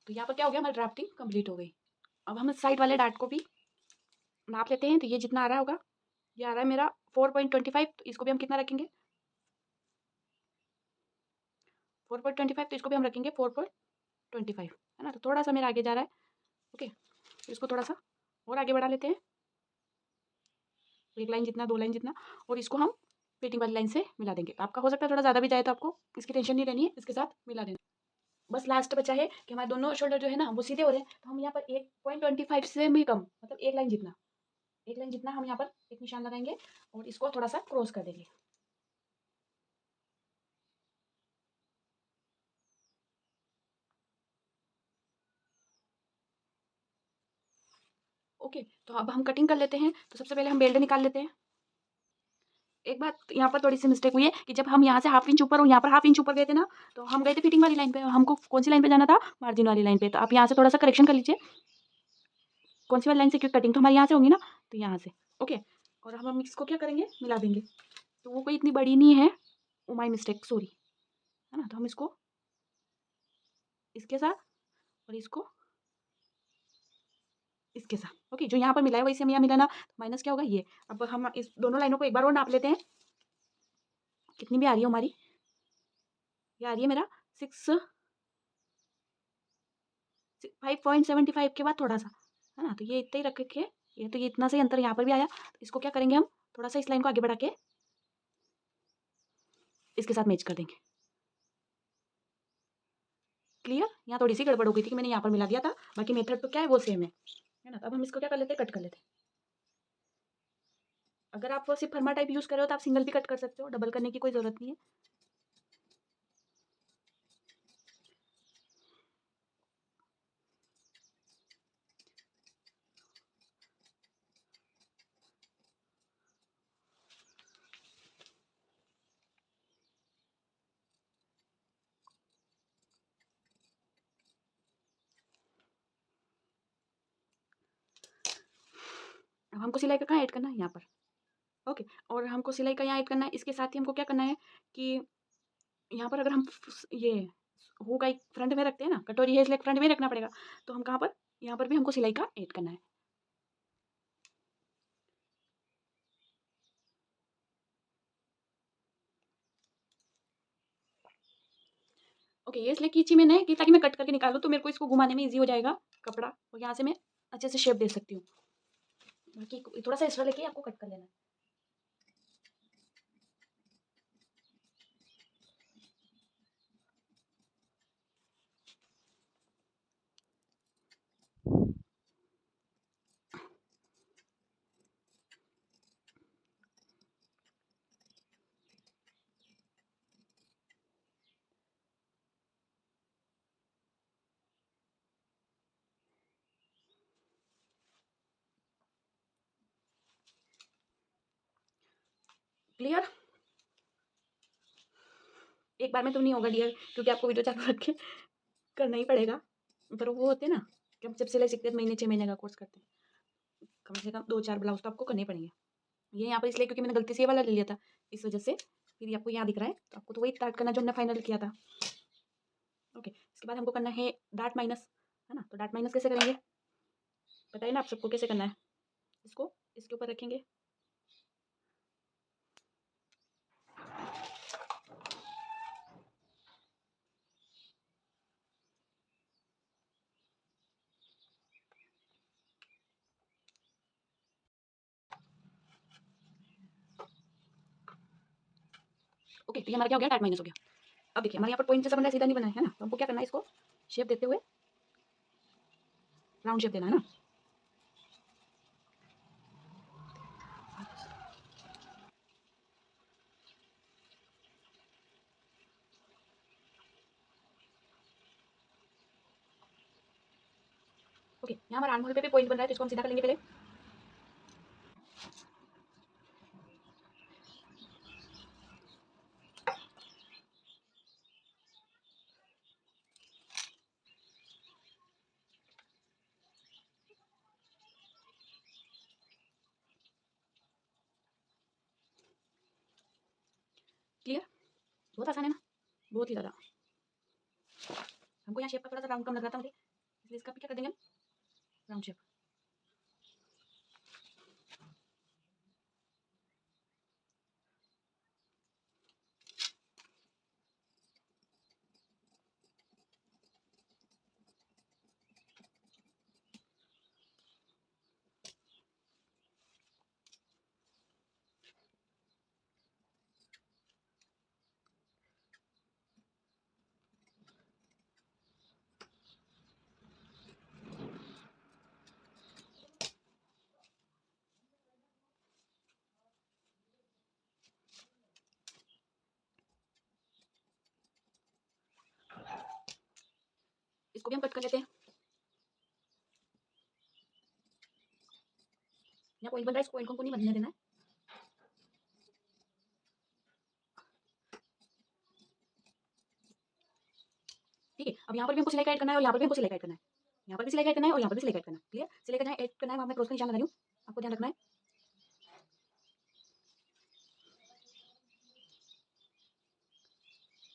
तो यहाँ पर क्या हो गया, हमारी ड्राफ्टिंग कंप्लीट हो गई। अब हम साइड वाले डार्ट को भी नाप लेते हैं। तो ये जितना आ रहा होगा, ये आ रहा है मेरा 4.25, तो इसको भी हम कितना रखेंगे 4.25, तो इसको भी हम रखेंगे 4.25, है ना। तो थोड़ा सा मेरा आगे जा रहा है। ओके, तो इसको थोड़ा सा और आगे बढ़ा लेते हैं, 1 लाइन जितना 2 लाइन जितना, और इसको हम फिटिंग वाली लाइन से मिला देंगे। आपका हो सकता है थोड़ा ज़्यादा भी जाए, तो आपको इसकी टेंशन नहीं लेनी है, इसके साथ मिला देना। बस लास्ट बचा है कि हमारे दोनों शोल्डर जो है ना वो सीधे हो रहे हैं, तो हम यहाँ पर 1.25 से भी कम, मतलब 1 लाइन जितना, 1 लाइन जितना हम यहाँ पर एक निशान लगाएंगे और इसको थोड़ा सा क्रॉस कर देंगे। ओके, तो अब हम कटिंग कर लेते हैं। तो सबसे पहले हम बेल्ट निकाल लेते हैं। एक बात यहाँ पर थोड़ी सी मिस्टेक हुई है कि जब हम यहाँ से 1/2 इंच ऊपर और यहाँ पर 1/2 इंच ऊपर गए थे ना, तो हम गए थे फिटिंग वाली लाइन पे। हमको कौन सी लाइन पे जाना था, मार्जिन वाली लाइन पे। तो आप यहाँ से थोड़ा सा करेक्शन कर लीजिए, कौन सी वाली लाइन से, क्योंकि कटिंग तो हमारी यहाँ से होगी ना, तो यहाँ से। ओके, और हम इसको क्या करेंगे, मिला देंगे। तो वो कोई इतनी बड़ी नहीं है, ओ माई मिस्टेक, सॉरी, है ना। तो हम इसको इसके साथ और इसको इसके साथ, ओके, जो यहाँ पर मिला है वही से हम यहाँ मिलाना, तो माइनस क्या होगा ये। अब हम इस दोनों लाइनों को एक बार और नाप लेते हैं, कितनी भी आ रही है हमारी। ये आ रही है मेरा 5.75 के बाद थोड़ा सा, है ना। तो ये इतना ही रख के, ये तो ये इतना से अंतर यहाँ पर भी आया। तो इसको क्या करेंगे, हम थोड़ा सा इस लाइन को आगे बढ़ा के इसके साथ मैच कर देंगे। क्लियर? यहाँ थोड़ी सी गड़बड़ हो गई थी कि मैंने यहाँ पर मिला दिया था, बाकी मेथड तो क्या है वो सेम है ना। तो अब हम इसको क्या कर लेते हैं, कट कर लेते हैं। अगर आप सिर्फ फर्मा टाइप यूज़ कर रहे हो तो आप सिंगल भी कट कर सकते हो, डबल करने की कोई ज़रूरत नहीं है। अब हमको सिलाई का कहाँ ऐड करना है, यहाँ पर। ओके, और हमको सिलाई का यहाँ ऐड करना है। इसके साथ ही हमको क्या करना है कि यहाँ पर अगर हम ये हू का एक फ्रंट में रखते हैं ना, कटोरी है इसलिए फ्रंट में रखना पड़ेगा। तो हम कहाँ पर, यहाँ पर भी हमको सिलाई का ऐड करना है। ओके, ये इसलिए खींची मैंने कि ताकि मैं कट करके निकालूँ, तो मेरे को इसको घुमाने में ईजी हो जाएगा कपड़ा, और यहाँ से मैं अच्छे से शेप दे सकती हूँ। बाकी थोड़ा सा एक्स्ट्रा लेके आपको कट कर लेना है। क्लियर? एक बार में तो नहीं होगा डियर, क्योंकि आपको वीडियो चालू रख के करना ही पड़ेगा। पर वो होते हैं ना कि हम जब सिलाई सीखते हैं, महीने 6 महीने का कोर्स करते हैं, कम से कम 2-4 ब्लाउज तो आपको करने ही पड़ेंगे। ये यहाँ पर इसलिए क्योंकि मैंने गलती से ये वाला ले लिया था, इस वजह से फिर ये आपको यहाँ दिख रहा है। तो आपको तो वही स्टार्ट करना जो हमने फाइनल किया था। ओके, इसके बाद हमको करना है डार्ट माइनस, है ना। तो डार्ट माइनस कैसे करेंगे, बताइए ना आप सबको कैसे करना है। इसको इसके ऊपर रखेंगे, ओके, तो ये हमारा क्या हो गया, डार्ट माइनस हो गया। अब देखिए हमारे यहाँ पर पॉइंट जैसा बन रहा है, सीधा नहीं बना है ना, तो हमको क्या करना है, इसको शेप देते हुए राउंड शेप देना है ना। ओके, यहाँ हमारा आर्म होल पे भी पॉइंट बन रहा है, तो इसको हम सीधा कर लेंगे पहले। क्लियर? बहुत आसान है ना, बहुत ही ज़्यादा। हमको यहाँ शेप का थोड़ा सा राउंड कम लग रहा था मुझे, इसलिए इसका भी क्या कर देंगे हम, राउंड शेप। इसको भी हम कट कर लेते हैं। यहाँ पॉइंट बन रहा है, इस पॉइंट को हमको नहीं बनने देना है। ठीक है, अब यहाँ पर भी हमको सिलाई का ऐड करना है और यहाँ पर भी हमको सिलाई का ऐड करना है। यहाँ पर भी सिलाई का ऐड करना है और यहाँ पर भी सिलाई का ऐड करना है। क्लियर? सिलाई का जहाँ ऐड करना है वहाँ मैं क्रॉस का निशान लगा रही हूँ, आपको ध्यान रखना है।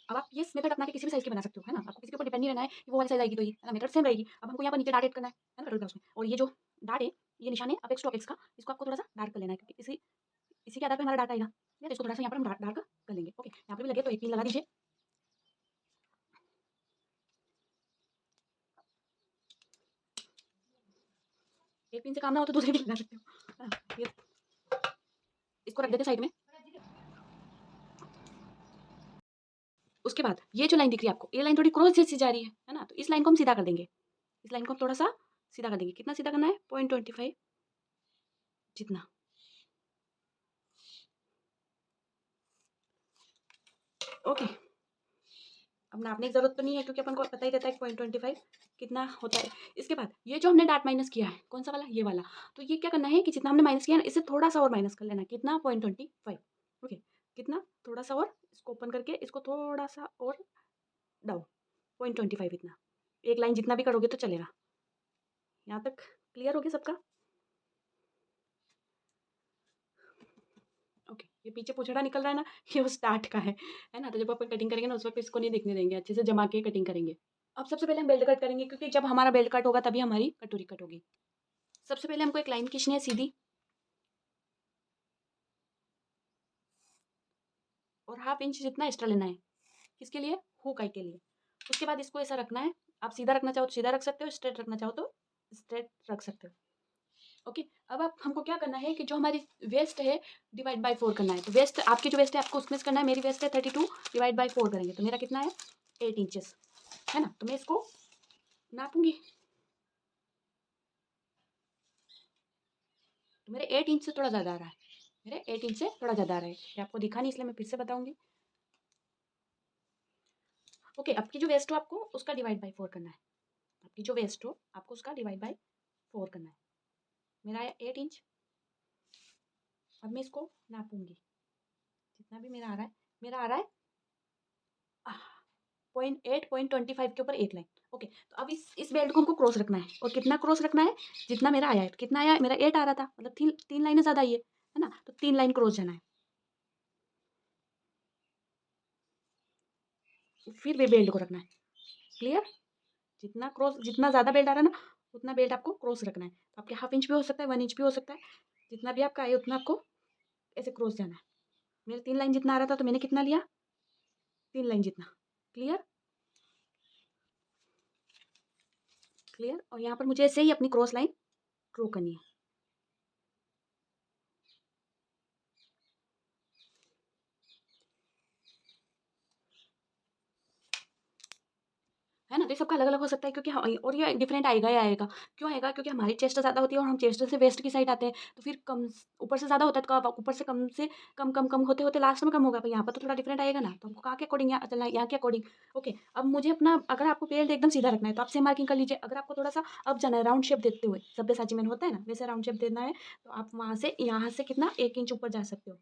अब आप ये मेथड अपना के किसी भी साइज की बना सकते हो, है ना। आपको किसी के ऊपर डिपेंड नहीं रहना है कि वो वाली साइज आएगी तो ही, है ना, मेथड सेम रहेगी। अब हमको यहाँ पर नीचे डार्ट ऐड करना है ना, कटोरी ब्लाउज में। और ये जो डार्ट है, ये निशान है अपेक्स टू अपेक्स का, इसको आपको थोड़ा सा डार्क कर लेना है, क्योंकि इसी इसी के आधार पर हमारा डार्ट आएगा। ठीक है, इसको थोड़ा सा यहाँ पर हम डार्क कर लेंगे। ओके, यहाँ पर भी लगे तो एक पिन लगा दीजिए। एक पिन से काम ना हो तो दूसरी पिन लगा सकते हो, है ना। ये इसको रख देते साइड में। उसके बाद ये जो लाइन दिख रही है आपको, ये लाइन थोड़ी क्रॉस जैसी जा रही है ना, तो इस लाइन को हम सीधा कर देंगे। इस लाइन को हम थोड़ा सा सीधा कर देंगे। कितना सीधा करना है, 0.25 जितना। ओके, अब नापने की जरूरत तो नहीं है, क्योंकि अपन को पता ही रहता है 0.25 कितना होता है। इसके बाद ये जो हमने डार्ट माइनस किया है, कौन सा वाला, ये वाला, तो ये क्या करना है कि जितना हमने माइनस किया है ना, इससे थोड़ा सा और माइनस कर लेना है। कितना, 0.25। ओके, कितना, थोड़ा सा और, इसको ओपन करके इसको थोड़ा सा और डाउन, 0.25 इतना। एक लाइन जितना भी करोगे तो चलेगा। यहाँ तक क्लियर हो गया सबका? ओके, ये पीछे पूछड़ा निकल रहा है ना, ये वो स्टार्ट का है ना। तो जब अपन कटिंग करेंगे ना, उस वक्त इसको नहीं देखने देंगे, अच्छे से जमा के कटिंग करेंगे। अब सबसे पहले हम बेल्ट कट करेंगे, क्योंकि जब हमारा बेल्ट कट होगा तभी हमारी कटोरी कट होगी। सबसे पहले हमको एक लाइन खींचनी है सीधी, और 1/2 इंच जितना एक्स्ट्रा लेना है। किसके लिए, हुक आई के लिए। उसके बाद इसको ऐसा रखना है, आप सीधा रखना चाहो तो सीधा रख सकते हो, स्ट्रेट रखना चाहो तो स्ट्रेट रख सकते हो। ओके, अब आप हमको क्या करना है कि जो हमारी वेस्ट है, डिवाइड बाय 4 करना है। तो वेस्ट, आपकी जो वेस्ट है आपको उसमें से करना है। मेरी वेस्ट है 32, डिवाइड बाय 4 करेंगे तो मेरा कितना है, 8 इंचेस, है ना। तो मैं इसको नापूंगी, तो मेरे 8 इंच से थोड़ा ज़्यादा आ रहा है। मेरे 8 इंच से थोड़ा ज़्यादा आ रहा है, ये आपको दिखा नहीं इसलिए मैं फिर से बताऊंगी। ओके, आपकी जो वेस्ट हो आपको उसका डिवाइड बाय 4 करना है। आपकी जो वेस्ट हो आपको उसका डिवाइड बाय 4 करना है। मेरा आया 8 इंच। अब मैं इसको नापूंगी, जितना भी मेरा आ रहा है, मेरा आ रहा है 0.8, 0.25 के ऊपर एक लाइन। ओके, तो अब इस बेल्ट को हमको क्रॉस रखना है, और कितना क्रॉस रखना है, जितना मेरा आया है। तो कितना आया, मेरा 8 आ रहा था, मतलब तीन लाइनें ज़्यादा आई है ना, तो 3 लाइन क्रॉस जाना है। फिर वे बेल्ट को रखना है। क्लियर? जितना ज़्यादा बेल्ट आ रहा है ना, उतना बेल्ट आपको क्रॉस रखना है। तो आपके 1/2 इंच भी हो सकता है, 1 इंच भी हो सकता है, जितना भी आपका आए उतना आपको ऐसे क्रॉस जाना है। मेरे 3 लाइन जितना आ रहा था, तो मैंने कितना लिया, 3 लाइन जितना। क्लियर? क्लियर? और यहाँ पर मुझे ऐसे ही अपनी क्रॉस लाइन ड्रॉ करनी है। है ना? तो ये सबका अलग-अलग हो सकता है क्योंकि और ये डिफरेंट आएगा ही आएगा। क्यों आएगा? क्योंकि हमारी चेस्ट ज़्यादा होती है और हम चेस्ट से वेस्ट की साइड आते हैं, तो फिर कम ऊपर से ज़्यादा होता है, तो अब ऊपर से कम, कम, कम होते-होते लास्ट में कम होगा, पर यहाँ पर तो थोड़ा डिफरेंट आएगा ना, तो हमको कहाँ के अकॉर्डिंग यहाँ चलना है, यहाँ के अकॉर्डिंग। ओके, अब मुझे अपना अगर आपको बेल्ट एकदम सीधा रखना है, तो आप सेम मार्किंग कर लीजिए। अगर आपको थोड़ा-सा अप जाना है, राउंड शेप देते हुए, सब्यसाची में होता है ना, वैसे राउंड शेप देना है, तो आप वहाँ से यहाँ से कितना 1 इंच ऊपर जा सकते हो।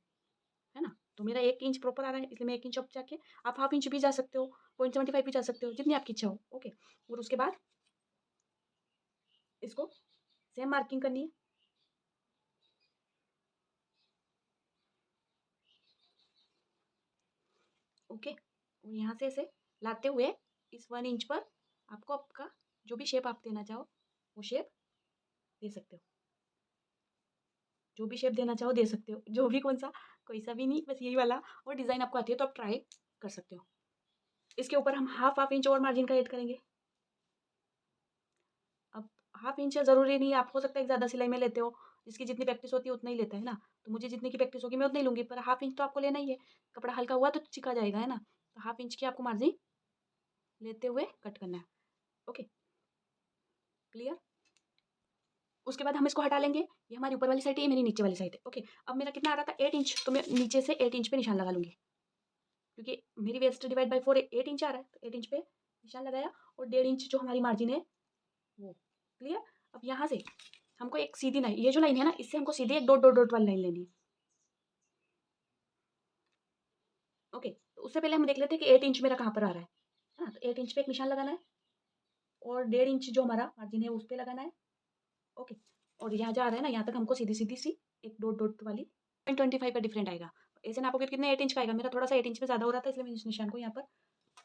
है ना? तो मेरा 1 इंच प्रॉपर आ रहा है, इसलिए मैं 1 इंच अप जाके आप हाफ इंच भी जा सकते हो, 0.75 भी जा सकते हो, जितनी आपकी इच्छा हो, ओके। और उसके बाद इसको सेम मार्किंग करनी है, ओके। और यहाँ से ऐसे लाते हुए इस 1 इंच पर आपको आपका जो भी शेप आप देना चाहो, वो शेप दे सकते हो। जो भी शेप देना चाहो दे सकते हो, जो भी कौन-सा, कोई सा भी नहीं, बस यही वाला। और डिज़ाइन आपको आती है तो आप ट्राई कर सकते हो। इसके ऊपर हम हाफ इंच और मार्जिन का ऐड करेंगे। अब हाफ इंच ज़रूरी नहीं है, आप हो सकता है एक ज़्यादा सिलाई में लेते हो, जिसकी जितनी प्रैक्टिस होती है उतना ही लेता है ना, तो मुझे जितने की प्रैक्टिस होगी मैं उतना ही लूँगी, पर हाफ इंच तो आपको लेना ही है, कपड़ा हल्का हुआ तो चिपका जाएगा, है ना? तो हाफ इंच की आपको मार्जिन लेते हुए कट करना है, ओके, क्लियर? उसके बाद हम इसको हटा लेंगे, ये हमारी ऊपर वाली साइड है, ये मेरी नीचे वाली साइड है, ओके। अब मेरा कितना आ रहा था 8 इंच, तो मैं नीचे से 8 इंच पे निशान लगा लूँगी, क्योंकि मेरी वेस्ट डिवाइड बाय 4 8 इंच आ रहा है, तो 8 इंच पे निशान लगाया और 1.5 इंच जो हमारी मार्जिन है वो, क्लियर? अब यहाँ से हमको एक सीधी लाइन, ये जो लाइन है ना, इससे हमको सीधे एक डॉट डॉट डॉट वाली लाइन लेनी है, ओके। तो उससे पहले हम देख लेते हैं कि 8 इंच मेरा कहाँ पर आ रहा है ना? तो 8 इंच पे एक निशान लगाना है और 1.5 इंच जो हमारा मार्जिन है उस पे लगाना है, ओके। और यहाँ जो आ रहा है ना, यहाँ तक हमको सीधी-सीधी सी एक डॉट डॉट वाली 0.25 का डिफरेंट आएगा। ऐसे नापोगे तो कितने 8 इंच का आएगा, मेरा थोड़ा-सा 8 इंच में ज़्यादा हो रहा था, इसलिए मैं इस निशान को यहाँ पर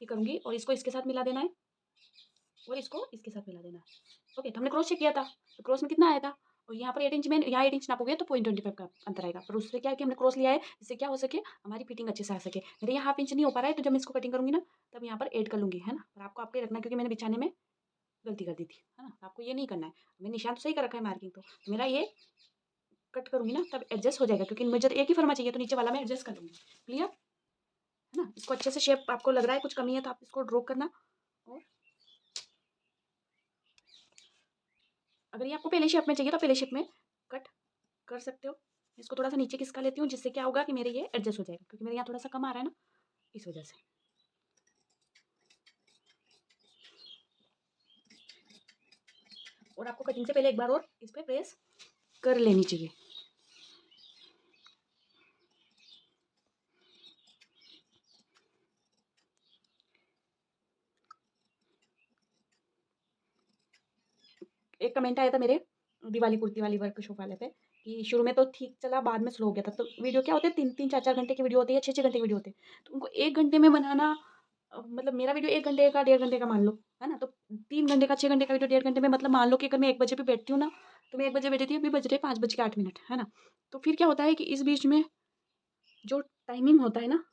ये करूँगी और इसको इसके साथ मिला देना है और इसको इसके साथ मिला देना है। ओके, तो हमने क्रॉस चेक किया था, तो क्रॉस में कितना आया था और यहाँ पर 8 इंच में यहाँ 8 इंच नापोगे तो 0.25 का अंतर आएगा। पर उससे क्या है कि हमने क्रॉस लिया है, जिससे क्या हो सके, हमारी फिटिंग अच्छे से आ सके। मेरे यहाँ हाफ इंच नहीं हो पा रहा है, तो जब मैं इसको कटिंग करूँगी ना, तब यहाँ पर ऐड कर लूँगी, है ना? पर आपको आपके रखना है क्योंकि मैंने बिछाने में गलती कर दी थी, है ना? तो आपको ये नहीं करना है। मैंने निशान तो सही कर रखा है मार्किंग तो। मेरा ये कट करूँगी ना तब एडजस्ट हो जाएगा क्योंकि मुझे तो एक ही फर्मा चाहिए, तो नीचे वाला मैं एडजस्ट कर लूँगी। क्लियर? है ना? इसको अच्छे से शेप आपको लग रहा है कुछ कमी है तो आप इसको ड्रॉ करना और अगर ये आपको पहले शेप में चाहिए तो पहले शेप में कट कर सकते हो। इसको थोड़ा-सा नीचे खिसका लेती हूँ जिससे क्या होगा कि मेरे ये एडजस्ट हो जाएगा क्योंकि मेरे यहाँ थोड़ा-सा कम आ रहा है ना, इस वजह से। और आपको कटिंग से पहले एक बार और इस पे प्रेस कर लेनी चाहिए। एक कमेंट आया था मेरे दिवाली कुर्ती वाली वर्कशॉप वाले पे कि शुरू में तो ठीक चला, बाद में स्लो हो गया था। तो वीडियो क्या होते हैं 3-3 4-4 घंटे की वीडियो होती है, 6-6 घंटे की वीडियो होती है। तो उनको 1 घंटे में बनाना मतलब मेरा वीडियो 1 घंटे का, 1.5 घंटे का मान लो, है ना? तो 3 घंटे का, 6 घंटे का वीडियो 1.5 घंटे में मतलब मान लो कि अगर मैं 1 बजे पे बैठती हूँ ना, तो मैं 1 बजे बैठी थी, अभी बज रहे 5 बज के 8 मिनट, है ना? तो फिर क्या होता है कि इस बीच में जो टाइमिंग होता है ना,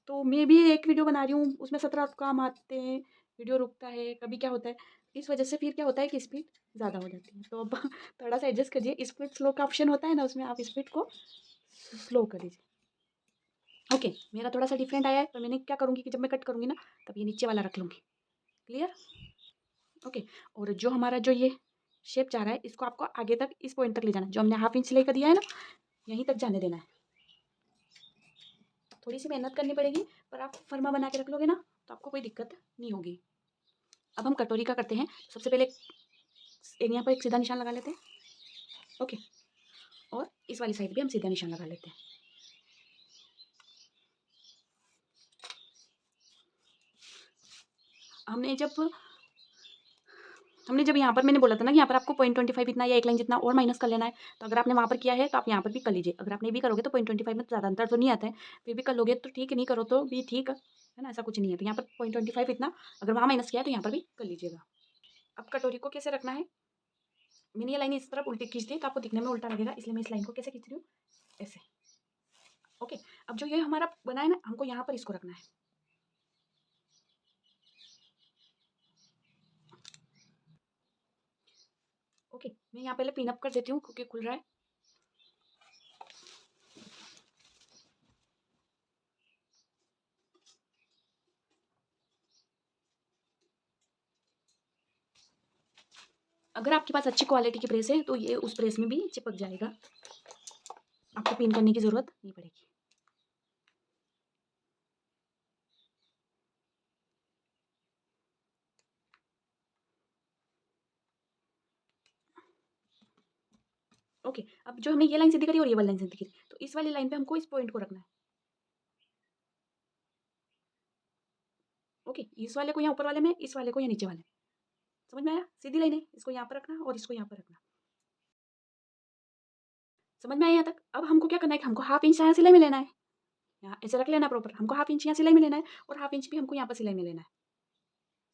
तो मैं भी एक वीडियो बना रही हूँ, उसमें 17 काम आते हैं, वीडियो रुकता है, कभी क्या होता है, इस वजह से फिर क्या होता है कि स्पीड ज़्यादा हो जाती है। तो अब थोड़ा-सा एडजस्ट करिए, स्पीड स्लो का ऑप्शन होता है ना, उसमें आप स्पीड को स्लो कर लीजिए। ओके, मेरा थोड़ा-सा डिफरेंट आया है, पर मैंने क्या करूँगी कि जब मैं कट करूँगी ना, तब ये नीचे वाला रख लूँगी। क्लियर? ओके, और जो हमारा जो ये शेप जा रहा है, इसको आपको आगे तक इस पॉइंट तक ले जाना है, जो हमने हाफ इंच सिलाई का दिया है ना, यहीं तक जाने देना है। थोड़ी-सी मेहनत करनी पड़ेगी, पर आप फर्मा बना के रख लोगे ना, तो आपको कोई दिक्कत नहीं होगी। अब हम कटोरी का करते हैं। सबसे पहले एक यहाँ पर एक सीधा निशान लगा लेते हैं, ओके। और इस वाली साइड भी हम सीधा निशान लगा लेते हैं। हमने जब हमने जब यहाँ पर मैंने बोला था ना कि यहाँ पर आपको 0.25 इतना या एक लाइन जितना और माइनस कर लेना है, तो अगर आपने वहाँ पर किया है तो आप यहाँ पर भी कर लीजिए। अगर आप नहीं भी करोगे तो 0.25 में तो ज़्यादा अंतर तो नहीं आता है, फिर भी कर लोगे तो ठीक है, नहीं करो तो भी ठीक है ना, ऐसा कुछ नहीं है। तो यहाँ पर 0.25 इतना अगर वहाँ माइनस किया है तो यहाँ पर भी कर लीजिएगा। अब कटोरी को कैसे रखना है, मैंने ये लाइन इस तरफ उल्टी खींच दी तो आपको दिखने में उल्टा लगेगा, इसलिए मैं इस लाइन को कैसे खींच रही हूँ, ऐसे, ओके। अब जो ये हमारा बना है ना, हमको यहाँ पर इसको रखना है, ओके। मैं यहाँ पहले पिन अप कर देती हूँ क्योंकि खुल रहा है। अगर आपके पास अच्छी क्वालिटी की प्रेस है तो ये उस प्रेस में भी चिपक जाएगा, आपको पिन करने की ज़रूरत नहीं पड़ेगी। ओके, अब जो हमने ये लाइन सीधी करी और ये वाली लाइन सीधी करी, तो इस वाली लाइन पे हमको इस पॉइंट को रखना है। ओके, इस वाले को यहाँ ऊपर वाले में, इस वाले को यहाँ नीचे वाले में। समझ में आया? सीधी लाइन है, इसको यहाँ पर रखना और इसको यहाँ पर रखना। समझ में आया यहाँ तक? अब हमको क्या करना है कि हमको हाफ इंच यहाँ सिलाई में लेना है, यहाँ ऐसे रख लेना प्रॉपर। हमको हाफ इंच यहाँ सिलाई में लेना है और हाफ इंच भी हमको यहाँ पर सिलाई में लेना है।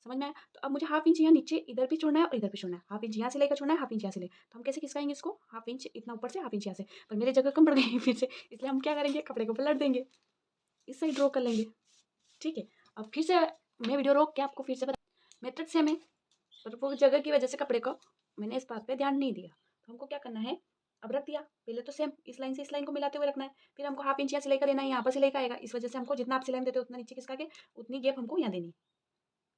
समझ में आया? तो अब मुझे हाफ इंच यहाँ नीचे इधर भी छोड़ना है और इधर भी छोड़ना है। हाफ इंच यहाँ सिलाई का छोड़ना है, हाफ इंच यहाँ सिलाई। तो हम कैसे खिसकाएंगे इसको? हाफ इंच इतना ऊपर से, हाफ इंच यहाँ से। पर मेरी जगह कम पड़ गई फिर से, इसलिए हम क्या करेंगे, कपड़े को पलट देंगे, इस साइड ड्रॉ कर लेंगे। ठीक है, अब फिर से मैं वीडियो रोक के आपको फिर से बता, मेथड सेम है, पर वो जगह की वजह से कपड़े को मैंने इस बात पे ध्यान नहीं दिया। तो हमको क्या करना है, अब रख दिया, पहले तो सेम इस लाइन से इस लाइन को मिलाते हुए रखना है। फिर हमको हाफ इंच यहाँ सिलाई का देना है, यहाँ पर सिलाई का आएगा, इस वजह से हमको जितना आप सिलाई में देते हो उतना नीचे खिसका के उतनी गैप हमको यहाँ देनी है।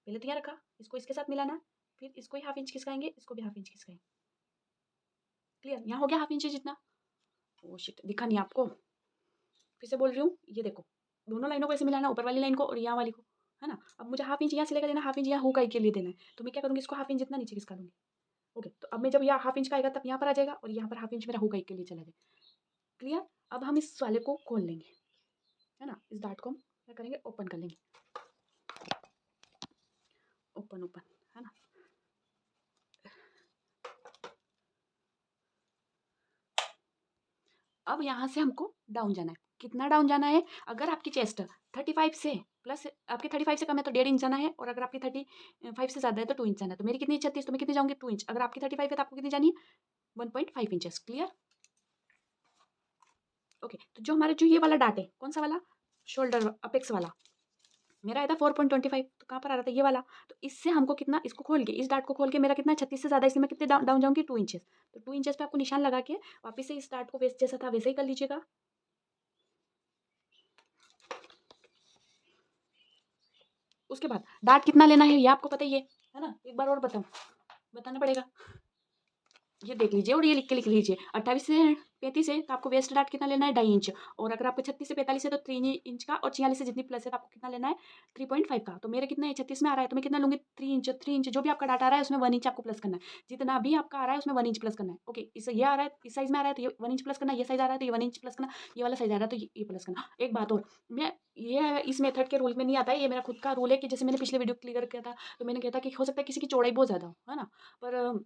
पहले तो यहाँ रखा, इसको इसके साथ मिलाना, फिर इसको ही हाफ इंच खिसकाएंगे, इसको भी हाफ इंच खिसकाएंगे। क्लियर? यहाँ हो गया हाफ इंच जितना। ओ शिट, दिखा नहीं आपको, फिर से बोल रही हूँ, ये देखो दोनों लाइनों को ऐसे मिलाना, ऊपर वाली लाइन को और यहाँ वाली को, है ना। अब मुझे हाफ इंच यहाँ सिलाई का देना, हाफ इंच यहाँ हुक आई के लिए देना है, तो मैं क्या करूँगी, इसको हाफ इंच जितना नीचे खिसका लूँगी। ओके, तो अब मैं जब यहाँ हाफ इंच का आएगा तब यहाँ पर आ जाएगा और यहाँ पर हाफ इंच मेरा हुक आई के लिए चला जाएगा। क्लियर? अब हम इस वाले को खोल लेंगे, है ना। इस डार्ट को हम क्या करेंगे, ओपन कर लेंगे, ओपन ओपन, है ना। अब यहाँ से हमको डाउन जाना है। कितना डाउन जाना है, अगर आपकी चेस्ट 35 से प्लस, आपके 35 से कम है तो 1.5 इंच जाना है, और अगर आपकी 35 से ज़्यादा है तो 2 इंच जाना है। तो मेरी कितनी 36, तो मैं कितनी जाऊँगी, 2 इंच। अगर आपकी 35 है तो आपको कितनी जानी है, 1.5 इंचेस। क्लियर? ओके, तो जो हमारा जो ये वाला डार्ट है, कौन सा वाला, शोल्डर अपेक्स वाला, मेरा आया था 4.25, तो कहाँ पर आ रहा था, ये वाला। तो इससे हमको कितना, इसको खोल के, इस डार्ट को खोल के मेरा कितना 36 से ज़्यादा, इसलिए मैं कितने डाउन जाऊँगी, 2 इंचेस। तो 2 इंचेस पे आपको निशान लगा के वापस से इस डार्ट को वैसे जैसा था वैसे ही कर लीजिएगा। उसके बाद डार्ट कितना लेना है ये आपको पता ही है ना। एक बार और बताऊँ, बताना पड़ेगा, ये देख लीजिए और ये लिख लीजिए। 28 से 35 है तो आपको वेस्ट डार्ट कितना लेना है, 2.5 इंच। और अगर आपको 36 से 45 है तो 3 इंच का, और 46 से जितनी प्लस है तो आपको कितना लेना है, 3.5 का। तो मेरे कितना है, 36 में आ रहा है तो मैं कितना लूँगी, 3 इंच। जो भी आपका डाटा आ रहा है उसमें 1 इंच आपको प्लस करना है। जितना भी आपका आ रहा है उसमें 1 इंच प्लस करना है। ओके, इस ये आ रहा है, इस साइज़ में आ रहा है तो ये 1 इंच प्लस करना है, ये साइज़ आ रहा है तो ये 1 इंच प्लस करना, ये वाला साइज़ आ रहा है तो ये प्लस करना। एक बात और, मैं ये इस मेथड के रूल में नहीं आता है, ये मेरा खुद का रूल है कि जैसे मैंने पिछले वीडियो क्लियर किया था, तो मैंने कहा था कि हो सकता है किसी की चौड़ाई बहुत ज़्यादा हो, है ना। पर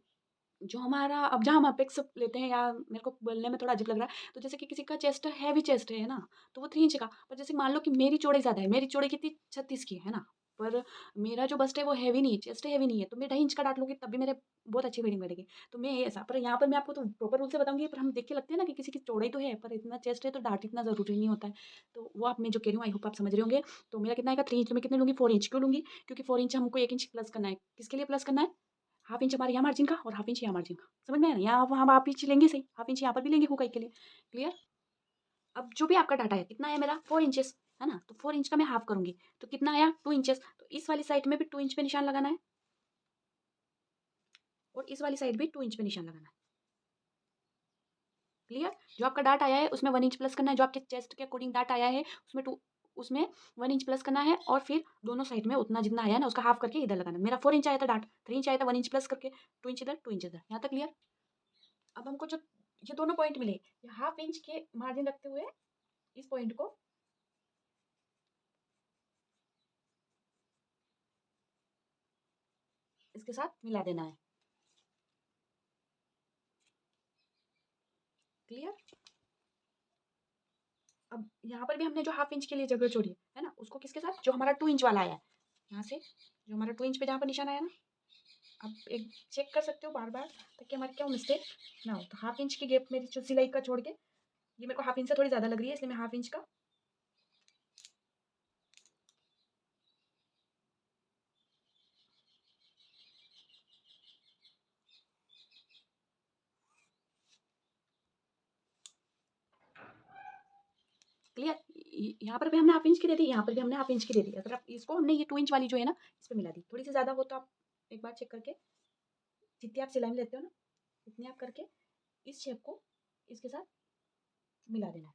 जो हमारा, अब जहाँ हम अपेक्स लेते हैं, या मेरे को बोलने में थोड़ा अजीब लग रहा है, तो जैसे कि किसी का चेस्ट हैवी चेस्ट है ना, तो वो 3 इंच का। पर जैसे मान लो कि मेरी चौड़ाई ज़्यादा है, मेरी चौड़ाई कितनी 36 की है ना, पर मेरा जो बस्ट है वो हैवी नहीं है, चेस्ट हैवी नहीं है, तो मैं 2.5 इंच का डाट लूँगी तब भी मेरे बहुत अच्छी फिटिंग बैठेगी। तो मैं ये ऐसा, पर यहाँ पर मैं आपको तो प्रॉपर रूल से बताऊँगी, पर हम देख के लगते हैं ना कि किसी की चौड़ाई तो है पर इतना चेस्ट है तो डाट इतना ज़रूरी नहीं होता है। तो वो आप, मैं जो कह रही हूँ, आई होप आप समझ रहे होंगे। तो मेरा कितना आएगा, 3 इंच, तो मैं कितने लूँगी, 4 इंच। क्यों लूँगी, क्योंकि 4 इंच हमको 1 इंच प्लस करना है। किसके लिए प्लस करना है, हाफ इंच हमारे यहाँ मार्जिन का और हाफ इंच यहाँ मार्जिन का। समझ में आया ना, यहाँ हम हाफ इंच लेंगे सही, हाफ इंच यहाँ पर भी लेंगे हुक के लिए। क्लियर? अब जो भी आपका डाटा है कितना है, मेरा 4 इंचेस है ना, तो 4 इंच का मैं हाफ करूंगी तो कितना आया, 2 इंचेस। तो इस वाली साइड में भी 2 इंच पे निशान लगाना है और इस वाली साइड भी 2 इंच पे निशान लगाना है। क्लियर? जो आपका डाट आया है उसमें 1 इंच प्लस करना है, जो आपके चेस्ट के अकॉर्डिंग डाट आया है उसमें 1 इंच प्लस करना है, और फिर दोनों साइड में उतना जितना आया है ना उसका हाफ करके इधर लगाना है। मेरा 4 इंच आया था डाट, 3 इंच आया था, 1 इंच प्लस करके 2 इंच इधर, 2 इंच इधर। यहाँ तक क्लियर? अब हमको जो ये दोनों पॉइंट मिले, हाफ इंच के मार्जिन रखते हुए इस पॉइंट को इसके साथ मिला देना है। क्लियर? अब यहाँ पर भी हमने जो हाफ इंच के लिए जगह छोड़ी है ना, उसको किसके साथ, जो हमारा 2 इंच वाला आया है, यहाँ से जो हमारा 2 इंच पे जहाँ पर निशान आया ना, आप एक चेक कर सकते हो बार बार ताकि हमारी क्या मिस्टेक ना हो। तो हाफ इंच की गैप मेरी जो सिलाई का छोड़ के, ये मेरे को हाफ इंच से थोड़ी ज़्यादा लग रही है इसलिए मैं हाफ इंच का, क्लियर? यहाँ पर भी हमने हाफ इंच की दे दी, यहाँ पर भी हमने हाफ इंच की दे दी। अगर आप इसको, हमने ये 2 इंच वाली जो है ना इस पर मिला दी, थोड़ी सी ज़्यादा हो तो आप एक बार चेक करके जितनी आप सिलाई में लेते हो ना उतनी आप करके इस शेप को इसके साथ मिला देना है।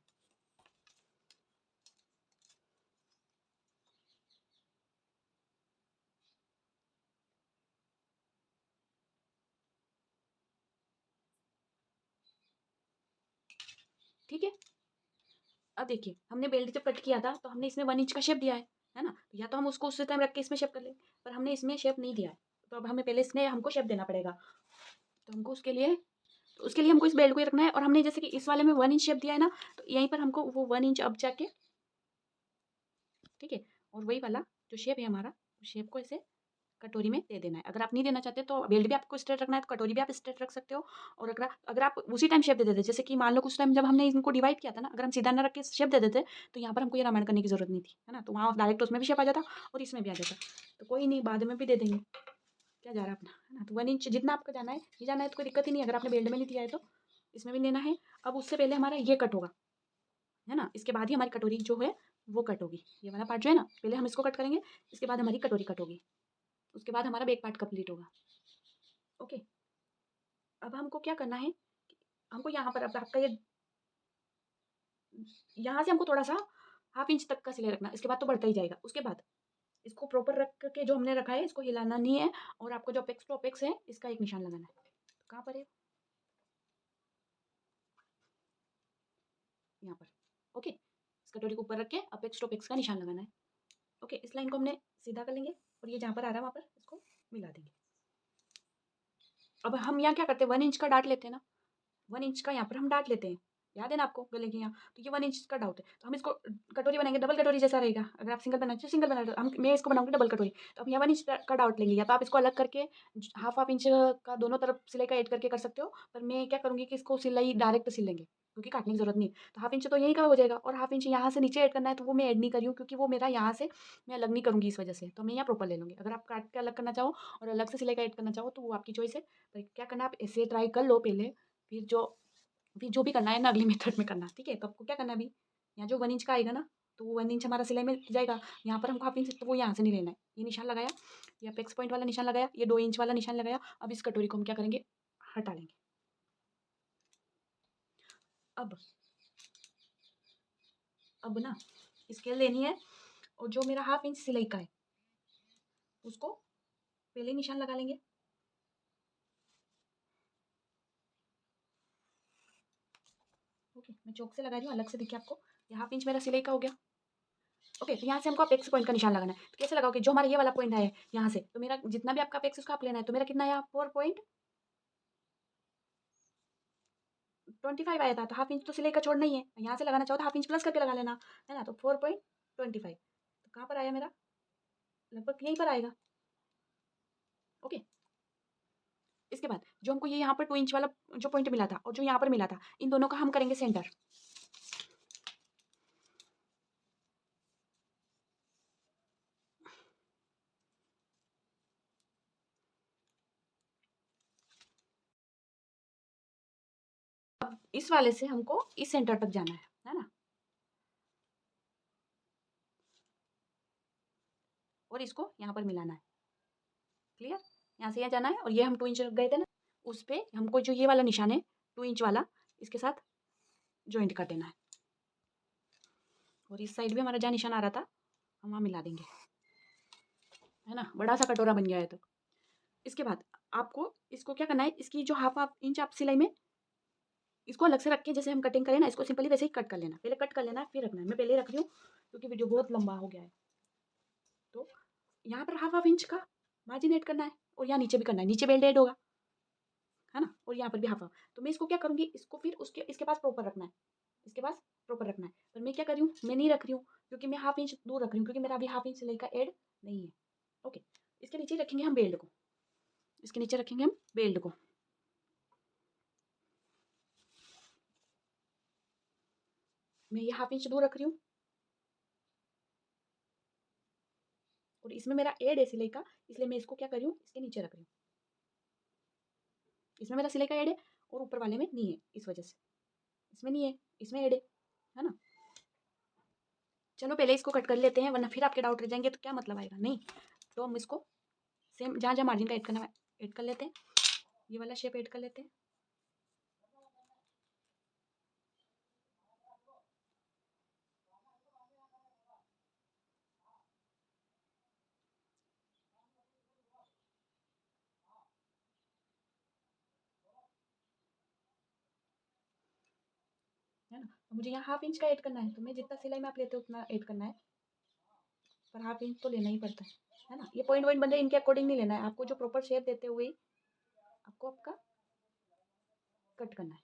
ठीक है। अब देखिए हमने बेल्ट जब कट किया था तो हमने इसमें 1 इंच का शेप दिया है ना? तो या तो हम उसको उसी टाइम रख के इसमें शेप कर लें, पर हमने इसमें शेप नहीं दिया है। तो अब हमें पहले इसमें हमको शेप देना पड़ेगा। तो हमको उसके लिए हमको इस बेल्ट को ही रखना है और हमने जैसे कि इस वाले में 1 इंच शेप दिया है ना, तो यहीं पर हमको वो 1 इंच अब जाके ठीक है, और वही वाला जो शेप है हमारा, उस शेप को ऐसे कटोरी में दे देना है। अगर आप नहीं देना चाहते तो बेल्ट भी आपको स्ट्रेट रखना है तो कटोरी भी आप स्ट्रेट रख सकते हो। और अगर आप उसी टाइम शेप दे देते, जैसे कि मान लो कुछ टाइम जब हमने इनको डिवाइड किया था ना, अगर हम सीधा ना रख के शेप दे देते तो यहाँ पर हमको ये रामायण करने की जरूरत नहीं थी, है ना? तो वहाँ डायरेक्ट उसमें भी शेप आ जाता और इसमें भी आ जाता। तो कोई नहीं, बाद में भी दे देंगे, क्या जा रहा है अपना, है ना? तो 1 इंच जितना आपका जाना है ये जाना है तो कोई दिक्कत ही नहीं है। अगर आपने बेल्ट में नहीं दिया है तो इसमें भी लेना है। अब उससे पहले हमारा ये कट होगा, है ना? इसके बाद ही हमारी कटोरी जो है वो कट होगी। ये वाला पार्ट जो है ना, पहले हम इसको कट करेंगे, इसके बाद हमारी कटोरी कट होगी, उसके बाद हमारा बैक पार्ट कंप्लीट होगा। ओके। अब हमको क्या करना है, हमको यहाँ पर अब आपका ये यहाँ से हमको थोड़ा सा हाफ इंच तक का सिलाई रखना, इसके बाद तो बढ़ता ही जाएगा। उसके बाद इसको प्रॉपर रख के जो हमने रखा है इसको हिलाना नहीं है, और आपको जो अपेक्स टू अपेक्स है इसका एक निशान लगाना है। तो कहाँ पर है, यहाँ पर। ओके, इस कटोरी को ऊपर रख के अपेक्स टू अपेक्स का निशान लगाना है। ओके, इस लाइन को हमने सीधा कर लेंगे और ये जहाँ पर आ रहा है वहाँ पर इसको मिला देंगे। अब हम यहाँ क्या करते हैं, 1 इंच का डाट लेते हैं ना, 1 इंच का यहाँ पर हम डाट लेते हैं, याद है ना आपको गले के यहाँ? तो ये 1 इंच का डाउट है, तो हम इसको कटोरी बनाएंगे, डबल कटोरी जैसा रहेगा। अगर आप सिंगल बनाना चाहिए सिंगल बना लो, मैं इसको बनाऊंगी डबल कटोरी। तो हम यहाँ 1 इंच का डाउट लेंगे, या तो आप इसको अलग करके हाफ हाफ इंच का दोनों तरफ सिलाई का ऐड करके कर सकते हो, पर मैं क्या करूँगी कि इसको सिलाई डायरेक्ट सिल लेंगे क्योंकि काटने की जरूरत नहीं। तो हाफ इंच तो यहीं का हो जाएगा, और हाफ इंच यहाँ से नीचे ऐड करना है तो वो मैं ऐड नहीं करी हूँ क्योंकि वो मेरा यहाँ से मैं अलग नहीं करूँगी इस वजह से। तो मैं यहाँ प्रॉपर ले लूँगी। अगर आप काट के अलग करना चाहो और अलग से सिलाई का ऐड करना चाहो तो वो आपकी चॉइस है। पर क्या करना है, आप ऐसे ट्राई कर लो पहले, फिर जो भी करना है ना अगली मेथड में करना, ठीक है? तो आपको क्या करना है अभी, यहाँ जो 1 इंच का आएगा ना, तो वो 1 इंच हमारा सिलाई में जाएगा। यहाँ पर हमको हाफ इंच, तो वो यहाँ से नहीं लेना है। ये निशान लगाया, ये अपेक्स पॉइंट वाला निशान लगाया, ये 2 इंच वाला निशान लगाया। अब इस कटोरी को हम क्या करेंगे, हटा लेंगे। अब ना स्केल लेनी है, और जो मेरा हाफ इंच सिलाई का है उसको पहले निशान लगा लेंगे। ओके, मैं चौक से लगा रही हूँ, अलग से देखिए आपको। ये हाफ इंच मेरा सिलाई का हो गया। ओके, तो यहाँ से हमको अपेक्स पॉइंट का निशान लगाना है। तो कैसे लगाओगे, जो हमारा ये वाला पॉइंट है यहाँ से, तो मेरा जितना भी आपका अपेक्स उसका आप लेना है। तो मेरा कितना आया, 4.25 आया था। तो हाफ इंच तो सिलाई का छोड़ना ही है, यहाँ से लगाना चाहो तो हाफ इंच प्लस करके लगा लेना, है ना? तो 4.25, तो कहाँ पर आया मेरा, लगभग यहीं पर आएगा। ओके, इसके बाद जो हमको ये यहाँ पर 2 इंच वाला जो पॉइंट मिला था और जो यहाँ पर मिला था, इन दोनों का हम करेंगे सेंटर। अब इस वाले से हमको इस सेंटर तक जाना है ना? और इसको यहाँ पर मिलाना है। क्लियर? यहाँ से यहाँ जाना है, और ये हम 2 इंच गए थे ना, उस पे हमको जो ये वाला निशान है 2 इंच वाला, इसके साथ जॉइंट कर देना है। और इस साइड भी हमारा जहाँ निशान आ रहा था हम वहाँ मिला देंगे, है ना? बड़ा सा कटोरा बन गया है। तो इसके बाद आपको इसको क्या करना है, इसकी जो हाफ हाफ इंच आप सिलाई में इसको अलग से रख के, जैसे हम कटिंग करें ना, इसको सिंपली वैसे ही कट कर लेना। पहले कट कर लेना फिर रखना है। मैं पहले ही रख रही हूँ क्योंकि वीडियो बहुत लंबा हो गया है। तो यहाँ पर हाफ हाफ इंच का मार्जिन ऐड करना है, और यहाँ नीचे भी करना है, नीचे बेल्ट ऐड होगा, है ना? और यहाँ पर भी हाफ हाफ। तो मैं इसको क्या करूँगी, इसको फिर उसके इसके पास प्रॉपर रखना है, इसके पास प्रॉपर रखना है। पर मैं क्या कर रही हूँ, मैं नहीं रख रही हूँ क्योंकि मैं हाफ इंच दूर रख रही हूँ, क्योंकि मेरा अभी हाफ इंच सिलाई का ऐड नहीं है। ओके, इसके नीचे रखेंगे हम बेल्ट को, इसके नीचे रखेंगे हम बेल्ट को। मैं ये हाफ इंच दूर रख रही हूँ, और इसमें मेरा ऐड है सिलाई का, इसलिए मैं इसको क्या कर रही हूँ, इसके नीचे रख रही हूँ। इसमें मेरा सिलाई का ऐड है और ऊपर वाले में नहीं है, इस वजह से इसमें नहीं है, इसमें ऐड है ना? चलो पहले इसको कट कर लेते हैं, वरना फिर आपके डाउट रह जाएंगे तो क्या मतलब आएगा, नहीं। तो हम इसको सेम जहाँ जहाँ मार्जिन का ऐड करना है ऐड कर लेते हैं। ये वाला शेप ऐड कर लेते हैं। है ना, तो मुझे यहाँ 1/2 इंच का ऐड करना है, तो मैं जितना सिलाई में आप लेते हो उतना ऐड करना है, पर 1/2 इंच तो लेना ही पड़ता है ना। ये पॉइंट वॉइंट बंदे इनके अकॉर्डिंग नहीं लेना है, आपको जो प्रॉपर शेप देते हुए आपको आपका कट करना है।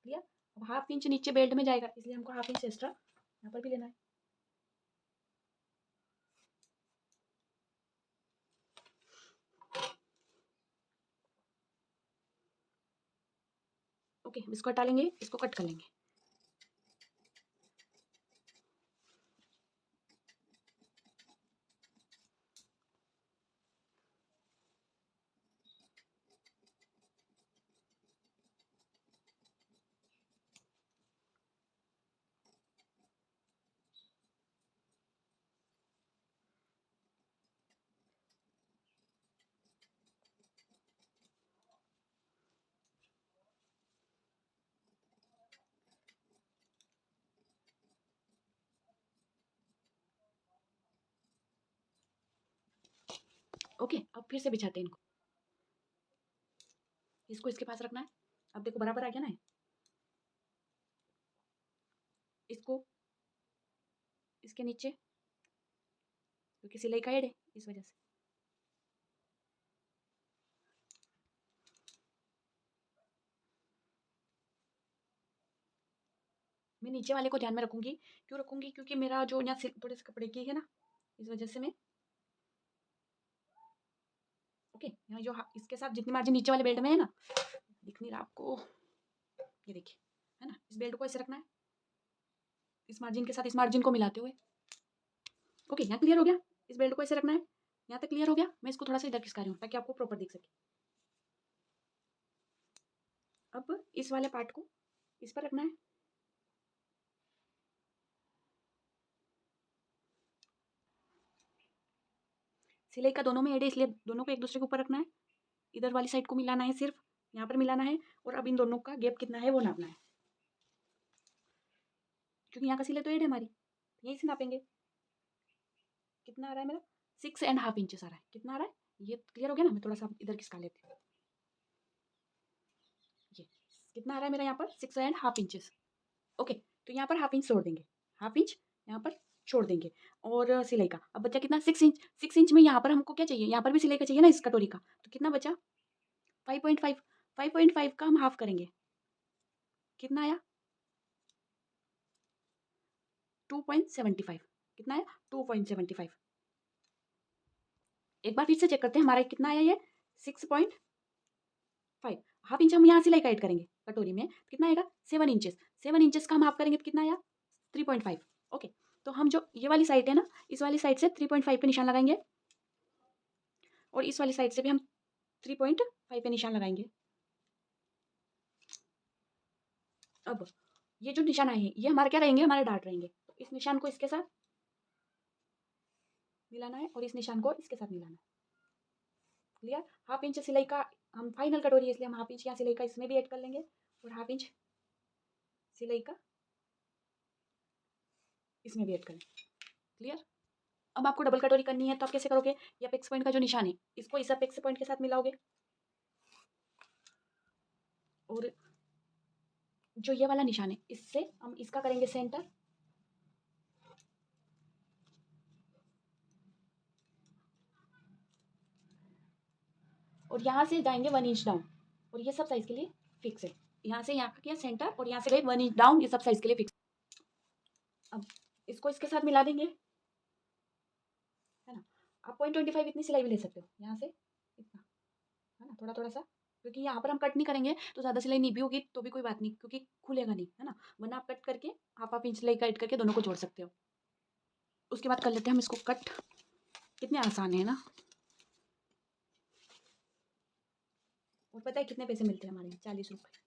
क्लियर। अब 1/2 इंच नीचे बेल्ट में जाएगा, इसलिए हमको 1/2 इंच एक्स्ट्रा यहाँ पर भी लेना है। ओके, इसको हटा लेंगे, इसको कट कर लेंगे। ओके, अब फिर से बिछाते हैं इनको, इसको इसके पास रखना है। अब देखो बराबर आ गया ना, इसको इसके नीचे, क्योंकि सिलाई का हेड है इस वजह से। मैं नीचे वाले को ध्यान में रखूंगी, क्यों रखूंगी, क्योंकि मेरा जो यहाँ थोड़े से कपड़े की है ना, इस वजह से मैं ओके यहाँ जो इसके साथ जितनी मार्जिन नीचे वाले बेल्ट में है ना, दिख नहीं रहा आपको, ये देखिए, है ना, इस बेल्ट को ऐसे रखना है, इस मार्जिन के साथ इस मार्जिन को मिलाते हुए। ओके, यहाँ क्लियर हो गया, इस बेल्ट को ऐसे रखना है, यहाँ तक क्लियर हो गया। मैं इसको थोड़ा सा इधर खिसका रही हूँ ताकि आपको प्रॉपर दिख सके। अब इस वाले पार्ट को इस पर रखना है, सिलाई का दोनों में एड है इसलिए दोनों को एक दूसरे के ऊपर रखना है। इधर वाली साइड को मिलाना है, सिर्फ यहाँ पर मिलाना है, और अब इन दोनों का गैप कितना है वो नापना है, क्योंकि यहाँ का सिलाई तो एड है हमारी, यहीं से नापेंगे। कितना आ रहा है मेरा, 6.5 इंचेस आ रहा है। कितना आ रहा है, ये क्लियर हो गया ना। मैं थोड़ा सा इधर खिसका लेती हूँ, ये कितना आ रहा है मेरा यहाँ पर 6.5 इंचेस। ओके, तो यहाँ पर 1/2 इंच छोड़ देंगे, 1/2 इंच यहाँ पर छोड़ देंगे। और सिलाई का अब बचा कितना, 6 इंच। 6 इंच में यहाँ पर हमको क्या चाहिए, यहाँ पर भी सिलाई का चाहिए ना इस कटोरी का, तो कितना बचा 5.5। 5.5 का हम हाफ करेंगे, कितना आया 2.75। कितना आया 2.75। एक बार फिर से चेक करते हैं हमारा कितना आया, ये 6.5। 1/2 इंच हम यहाँ सिलाई का ऐड करेंगे कटोरी में, कितना आएगा 7 इंचेस। 7 इंचेस का हम हाफ करेंगे तो कितना आया 3.5। ओके, तो हम जो ये वाली साइड है ना, इस वाली साइड से 3.5 पे निशान लगाएंगे, और इस वाली साइड से भी हम 3.5 पे निशान लगाएंगे। अब ये जो निशान आए हैं ये हमारे क्या रहेंगे, हमारे डार्ट रहेंगे। तो इस निशान को इसके साथ मिलाना है और इस निशान को इसके साथ मिलाना है। क्लियर। 1/2 इंच सिलाई का हम फाइनल कटोरी है इसलिए हम 1/2 इंच यहाँ सिलाई का इसमें भी ऐड कर लेंगे, और 1/2 इंच सिलाई का इसमें भी ऐड करें। क्लियर। अब आपको डबल कटोरी करनी है तो आप कैसे करोगे, ये अपेक्स पॉइंट का जो निशान है इसको इस अपेक्स पॉइंट के साथ मिलाओगे, और जो ये वाला निशान है इससे हम इसका करेंगे सेंटर, और यहाँ से जाएंगे 1 इंच डाउन, और ये सब साइज के लिए फिक्स है। यहाँ से यहाँ का किया सेंटर, और यहाँ से गए 1 इंच डाउन, ये सब साइज के लिए फिक्स। अब इसको इसके साथ मिला देंगे, है ना। आप 0.25 इतनी सिलाई भी ले सकते हो यहाँ से, इतना, है ना, थोड़ा थोड़ा सा, क्योंकि यहाँ पर हम कट नहीं करेंगे तो ज़्यादा सिलाई नहीं भी होगी तो भी कोई बात नहीं, क्योंकि खुलेगा नहीं, है ना। वरना आप कट करके 1/2 इंच सिलाई कट करके दोनों को जोड़ सकते हो। उसके बाद कर लेते हैं हम इसको कट, कितने आसान है ना। और पता है कितने पैसे मिलते हैं हमारे यहाँ, 40 रुपये।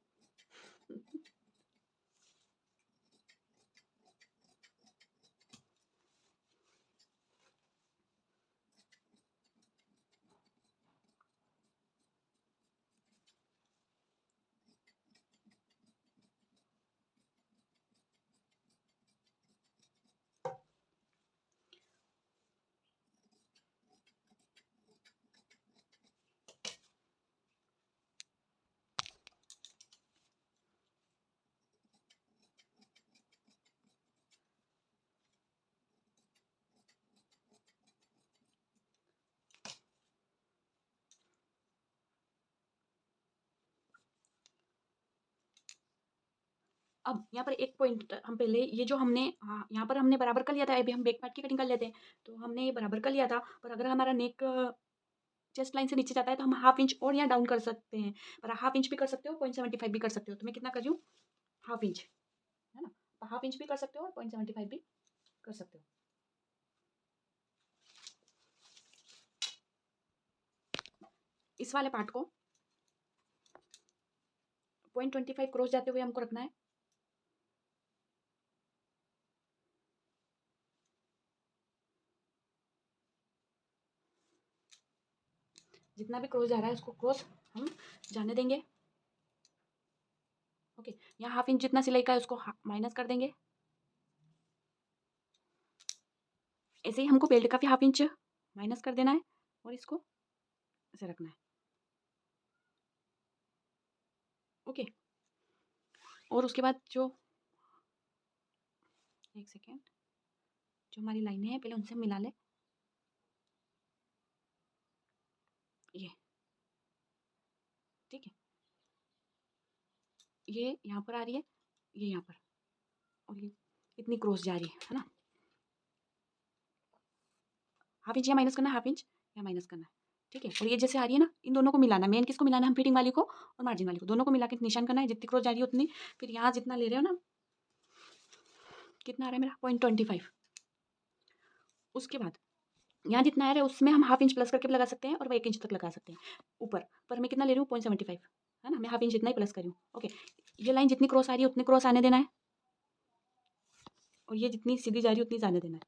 अब यहाँ पर एक पॉइंट हम पहले ये जो हमने यहाँ पर हमने बराबर कर लिया था, अभी हम बैक पार्ट की कटिंग कर लेते हैं। तो हमने ये बराबर कर लिया था, पर अगर हमारा नेक चेस्ट लाइन से नीचे जाता है तो हम हाफ इंच और यहाँ डाउन कर सकते हैं, पर हाफ इंच भी कर सकते हो, 0.75 भी कर सकते हो। तो मैं कितना कर रही हूँ, हाफ इंच, है ना। तो हाफ इंच भी कर सकते हो और 0.75 भी कर सकते हो। इस वाले पार्ट को 0.25 क्रॉस जाते हुए हमको रखना है। जितना भी क्रॉस जा रहा है उसको क्रॉस हम जाने देंगे। ओके, यहाँ हाफ इंच जितना सिलाई का है उसको माइनस कर देंगे। ऐसे ही हमको बेल्ट का भी हाफ इंच माइनस कर देना है और इसको ऐसे रखना है। ओके, और उसके बाद जो एक सेकेंड, जो हमारी लाइनें हैं पहले उनसे मिला ले। ये ठीक है, ये यहाँ पर आ रही है, ये यहाँ पर, और ये इतनी क्रॉस जा रही है ना। हाफ इंच यहाँ माइनस करना है, हाफ इंच यहाँ माइनस करना है, ठीक है। और ये जैसे आ रही है ना, इन दोनों को मिलाना, मेन किसको मिलाना है, हम फिटिंग वाली को और मार्जिन वाली को, दोनों को मिला के निशान करना है। जितनी क्रॉस जा रही है उतनी, फिर यहाँ जितना ले रहे हो ना, कितना आ रहा है मेरा 0.25, उसके बाद यहाँ जितना आ रहा है उसमें हम हाफ इंच प्लस करके भी लगा सकते हैं और वह 1 इंच तक लगा सकते हैं ऊपर। पर मैं कितना ले रही हूँ, 0.75, है ना। मैं हाफ इंच जितना ही प्लस कर रही हूँ। ओके, ये लाइन जितनी क्रॉस आ रही है उतनी क्रॉस आने देना है, और ये जितनी सीधी जा रही है उतनी जाने देना है।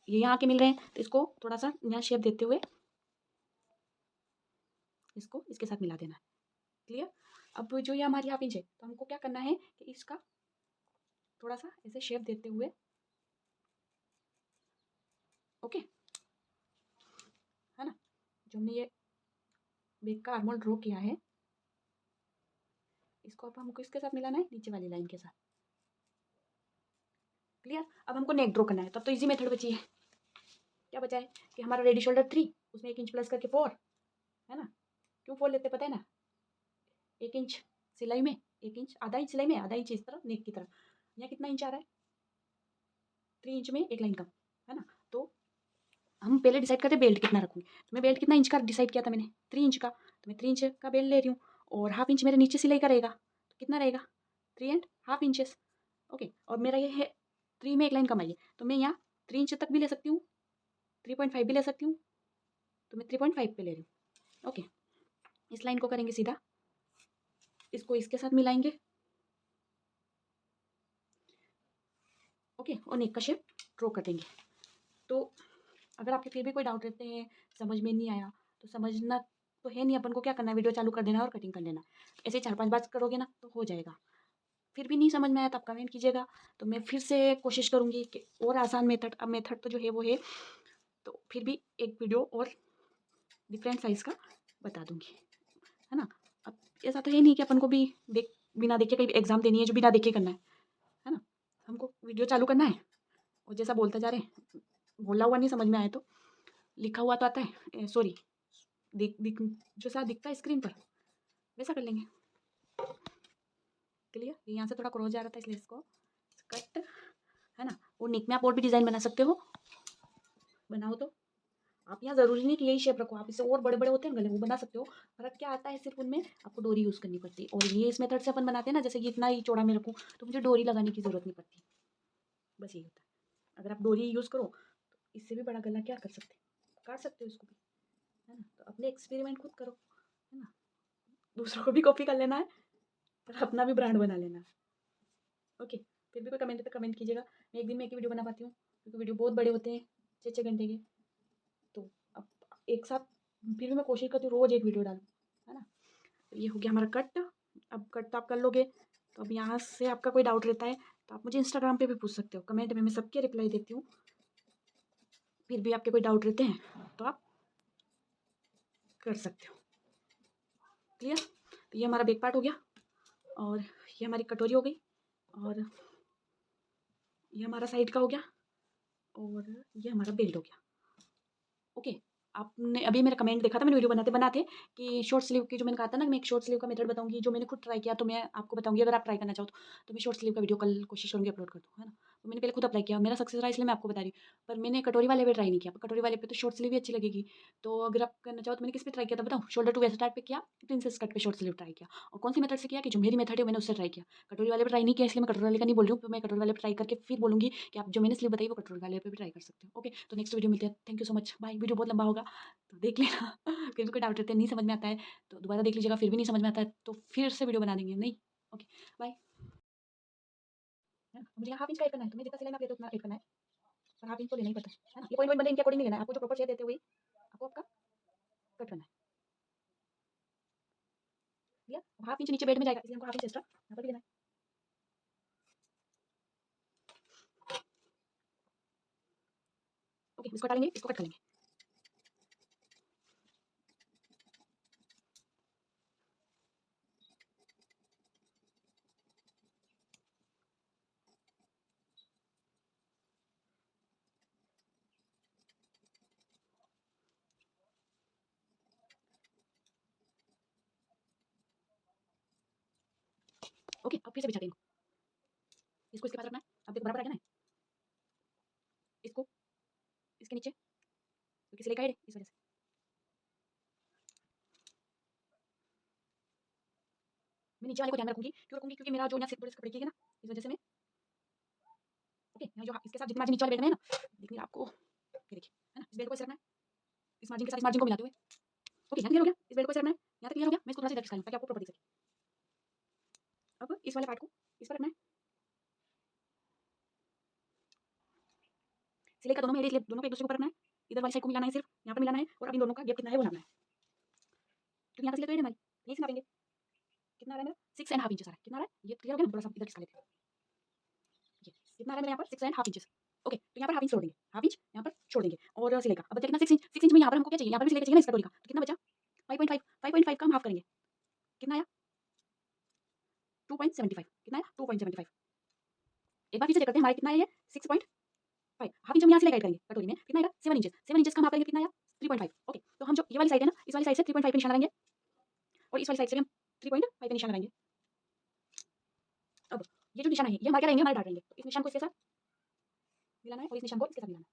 ये यहाँ के मिल रहे हैं तो इसको थोड़ा सा यहाँ शेप देते हुए इसको इसके साथ मिला देना है। क्लियर। अब जो ये हमारी हाफ इंच है तो हमको क्या करना है कि इसका थोड़ा सा ऐसे शेप देते हुए, ओके, है ना। जो हमने ये बेक का आर्मोल ड्रॉ किया है इसको अब हमको इसके साथ मिलाना है, नीचे वाली लाइन के साथ। क्लियर। अब हमको नेक ड्रॉ करना है, तब तो इजी मेथड बची है। क्या बचा है कि हमारा रेडी शोल्डर 3, उसमें 1 इंच प्लस करके 4, है ना। क्यों 4 लेते पता है ना, 1 इंच सिलाई में, 1 इंच, आधा इंच सिलाई में, आधा इंच इस तरफ नेक की तरफ। यहाँ कितना इंच आ रहा है, 3 इंच में एक लाइन कम, है ना। तो हम पहले डिसाइड करते बेल्ट कितना रखूँगी। तो मैं बेल्ट कितना इंच का डिसाइड किया था मैंने, 3 इंच का। तो मैं 3 इंच का बेल्ट ले रही हूँ, और हाफ इंच मेरे नीचे सिलाई का रहेगा। तो कितना रहेगा, 3.5 इंचेस। ओके, और मेरा ये है 3 में एक लाइन कम आई है, तो मैं यहाँ 3 इंच तक भी ले सकती हूँ, 3.5 भी ले सकती हूँ। तो मैं 3.5 पे ले रही हूँ। ओके, इस लाइन को करेंगे सीधा, इसको इसके साथ मिलाएंगे। ओके, और नेक का शेप ड्रॉ कर देंगे। तो अगर आपके फिर भी कोई डाउट रहते हैं, समझ में नहीं आया, तो समझना तो है नहीं, अपन को क्या करना है, वीडियो चालू कर देना और कटिंग कर लेना। ऐसे 4-5 बार करोगे ना तो हो जाएगा। फिर भी नहीं समझ में आया तो आप कमेंट कीजिएगा, तो मैं फिर से कोशिश करूँगी कि और आसान मेथड, अब मेथड तो जो है वो है, तो फिर भी एक वीडियो और डिफरेंट साइज़ का बता दूँगी, है ना। अब ऐसा तो है नहीं कि अपन को भी बिना देखे कहीं एग्ज़ाम देनी है जो बिना देखे करना है ना। हमको वीडियो चालू करना है और जैसा बोलते जा रहे हैं, बोला हुआ नहीं समझ में आए तो लिखा हुआ तो आता है, सॉरी, दिख दिख जो सा दिखता है स्क्रीन पर वैसा कर लेंगे। क्लियर। यहाँ से थोड़ा क्रॉस जा रहा था इसलिए इसको कट, है ना। और नेक में आप और भी डिज़ाइन बना सकते हो, बनाओ तो। आप यहाँ ज़रूरी नहीं कि यही शेप रखो, आप इससे और बड़े बड़े होते हैं गले, वो बना सकते हो। फर्क क्या आता है सिर्फ उनमें, आपको डोरी यूज़ करनी पड़ती है। और ये इस मेथड से अपन बनाते हैं ना, जैसे कि इतना ही चौड़ा में रखूँ तो मुझे डोरी लगाने की ज़रूरत नहीं पड़ती। बस यही होता है। अगर आप डोरी यूज़ करो तो इससे भी बड़ा गला क्या कर सकते हैं, काट सकते हो इसको भी, है ना। तो अपने एक्सपेरिमेंट खुद करो, है ना। दूसरों को भी कॉपी कर लेना है और अपना भी ब्रांड बना लेना है। ओके, फिर भी कोई कमेंट है तो कमेंट कीजिएगा। मैं एक दिन में एक ही वीडियो बना पाती हूँ, क्योंकि वीडियो बहुत बड़े होते हैं, 6-6 घंटे के। तो अब एक साथ फिर भी मैं कोशिश करती हूँ रोज़ एक वीडियो डालूँ, है ना। तो ये हो गया हमारा कट। अब कट तो आप कर लोगे, तो अब यहाँ से आपका कोई डाउट रहता है तो आप मुझे इंस्टाग्राम पे भी पूछ सकते हो, कमेंट में मैं सबके रिप्लाई देती हूँ। फिर भी आपके कोई डाउट रहते हैं तो आप कर सकते हो। क्लियर। तो ये हमारा बैक पार्ट हो गया, और ये हमारी कटोरी हो गई, और ये हमारा साइड का हो गया, और ये हमारा बेल्ट हो गया। ओके, आपने अभी मेरा कमेंट देखा था, मैंने वीडियो बनाते बनाते कि शॉर्ट स्लीव की जो मैंने कहा था ना, मैं एक शॉर्ट स्लीव का मेथड बताऊंगी जो मैंने खुद ट्राई किया, तो मैं आपको बताऊंगी। अगर आप ट्राई करना चाहो तो मैं शॉर्ट स्लीव का वीडियो कल कोशिश करूंगी अपलोड कर दूँ, है ना। तो मैंने पहले खुद अप्लाई किया, मेरा सक्सेस रहा, इसलिए मैं आपको बता रही हूँ। पर मैंने कटोरी वाले पे ट्राई नहीं किया, कटोरी वाले पे तो शॉर्ट स्लीव ही अच्छी लगेगी। तो अगर आप करना चाहो तो मैंने किस पे ट्राई किया था बताऊँ? शोल्डर टू वेस्ट स्टार्ट पे किया, प्रिंसेस कट पे शॉर्ट स्लीव ट्राई किया। और कौन सी मेथड से किया कि जो मेरी मेथड है मैंने उससे ट्राई किया। कटोरी वाले पे ट्राई नहीं किया, इसलिए मैं कटोरी वाले का नहीं बोल रही हूँ। तो मैं कटोरी वाले पे ट्राई करके फिर बोलूँगी कि आप जो मैंने स्लीव बताई वो कटोरी वाले पे भी ट्राई कर सकते हो। ओके, तो नेक्स्ट वीडियो मिलते हैं। Thank you so much, bye. Video बहुत लंबा होगा तो देख लेना। फिर भी कोई डाउट रहते हैं, नहीं समझ में आता है तो दोबारा देख लीजिएगा, फिर भी नहीं समझ में आता है तो फिर से वीडियो बना देंगे। नहीं, ओके, बाय। है ना? मुझे यहाँ हाफ इंच का ऐड करना है, तुम्हें जितना सिलाई में आप लेते हो उतना ऐड करना है, पर हाफ इंच तो लेना ही पड़ता है ना। ये पॉइंट बंदे इनके अकॉर्डिंग नहीं लेना है, आपको जो प्रॉपर शेप देते हुए आपको आपका कट करना है। लिया, हाफ इंच नीचे बेड में जाएगा, इसलिए हमको हाफ इंच एक्स्ट्रा यहाँ पर भी लेना है। ओके, इसको हटा लेंगे, इसको कट कर लेंगे। ओके, अब फिर से बिछाते हैं इसको इसके पास रखना है। अब देखो बराबर आ गया ना, इसको इसके नीचे क्योंकि सिलाई का है इस वजह से। मैं नीचे वाले को ध्यान में रखूंगी, क्यों रखूंगी? क्योंकि मेरा जो यहाँ सिर्फ कपड़े की है ना, इस वजह से मैं ओके यहाँ जो इसके साथ जितनी मार्जिन नीचे वाले बेल्ट में है ना, देखिए आपको ये देखिए, है ना, इस बेल्ट को ऐसे रखना है, इस मार्जिन के साथ इस मार्जिन को मिलाते हुए। ओके, यहाँ क्लियर हो गया, इस बेल्ट को ऐसे रखना है, यहाँ तक क्लियर हो गया। मैं इसको थोड़ा सा इधर खिसका लूँ ताकि आपको प्रॉपर दिख सके। अब इस वाले पार्ट को इस पर रखना है, सिलाई का दोनों में एड़ी, इसलिए दोनों को एक दूसरे के ऊपर रखना है। इधर वाली साइड को मिलाना है, सिर्फ यहाँ पर मिलाना है, और अब इन दोनों का गैप कितना है वो नापना है, क्योंकि यहाँ का सिलाई तो एड़ी हमारी यहीं से नापेंगे। कितना आ रहा है मेरा? 6.5 इंचेस आ रहा है। कितना आ रहा है? ये क्लियर हो गया ना? थोड़ा सा इधर खिसका लेते हैं। ये कितना आ रहा है मेरे यहाँ पर? 6.5 इंचेस। ओके, तो यहाँ पर हाफ इंच छोड़ देंगे, हाफ इंच यहाँ पर छोड़ देंगे, और सिलाई का अब बचा कितना? 6 इंच। 6 इंच में यहाँ पर हमको क्या चाहिए? यहाँ पर भी सिलाई का चाहिए ना इस कटोरी का, तो कितना बचा? 5.5। 5.5 का हम हाफ करेंगे, कितना आया? 2.75। कितना आया? 2.75। एक बार फिर से चेक करते हैं, हमारा कितना है ये? 6.5। हाफ इंच हम यहाँ सिलाई करेंगे कटोरी में, कितना आएगा? 7 इंचेस। 7 इंचेस का हम हाफ करेंगे, कितना आया? 3.5। ओके, तो हम जो ये वाली साइड है ना, इस वाली साइड से 3.5 पे निशान लगाएंगे, और इस वाली साइड से भी हम 3.5 पे निशान लगाएंगे। अब ये जो निशान है ये हमारे क्या रहेंगे? हमारे डाट रहेंगे। तो इस निशान को इसके साथ मिलाना है और इस निशान को इसके साथ मिलाना है।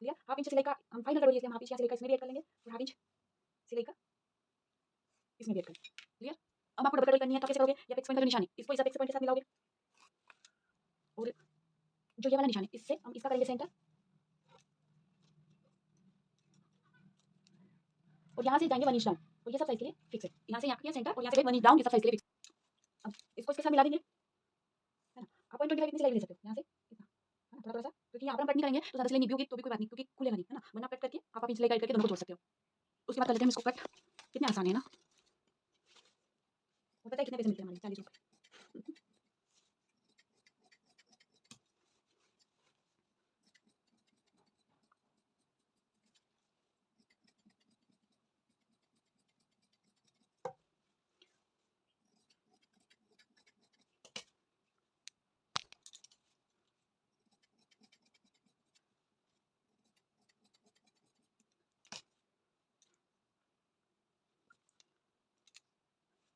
क्लियर? हाफ इंच सिलाई का हम फाइनल कटोरी, इसलिए हम हाफ इंच यहाँ सिलाई का इसमें भी ऐड कर लेंगे, और हाफ इंच सिलाई का इसमें भी ऐड करेंगे। क्लियर? अब आपको डबल कटोरी करनी है तो कैसे करोगे? या फिक्स पॉइंट का जो निशान है इसको इस फिक्स पॉइंट के साथ मिलाओगे, और जो ये वाला निशान है इससे हम इसका करेंगे सेंटर, और यहाँ से जाएंगे 1 इंच डाउन, तो ये सब साइज के लिए फिक्स है। यहाँ से यहाँ किया सेंटर, और यहाँ से 1 इंच डाउन, ये सब साइज के लिए फिक्स। अब इसको इसके साथ मिला देंगे, है ना। आप 0.25 इतनी सिलाई ले सकते हो यहाँ से, इतना, है ना, थोड़ा थोड़ा सा, क्योंकि यहाँ पर हम कट नहीं करेंगे तो ज़्यादा सिलाई नहीं भी होगी तो भी कोई बात नहीं, क्योंकि खुलेगा नहीं, है ना। वरना आप कट करके आप अपनी सिलाई काट करके दोनों को जोड़ सकते हो। उसके बाद कर लेते हैं हम इसको कट। कितने आसान है ना, और पता है कितने पैसे मिलते हैं हमारे? 40 रुपये।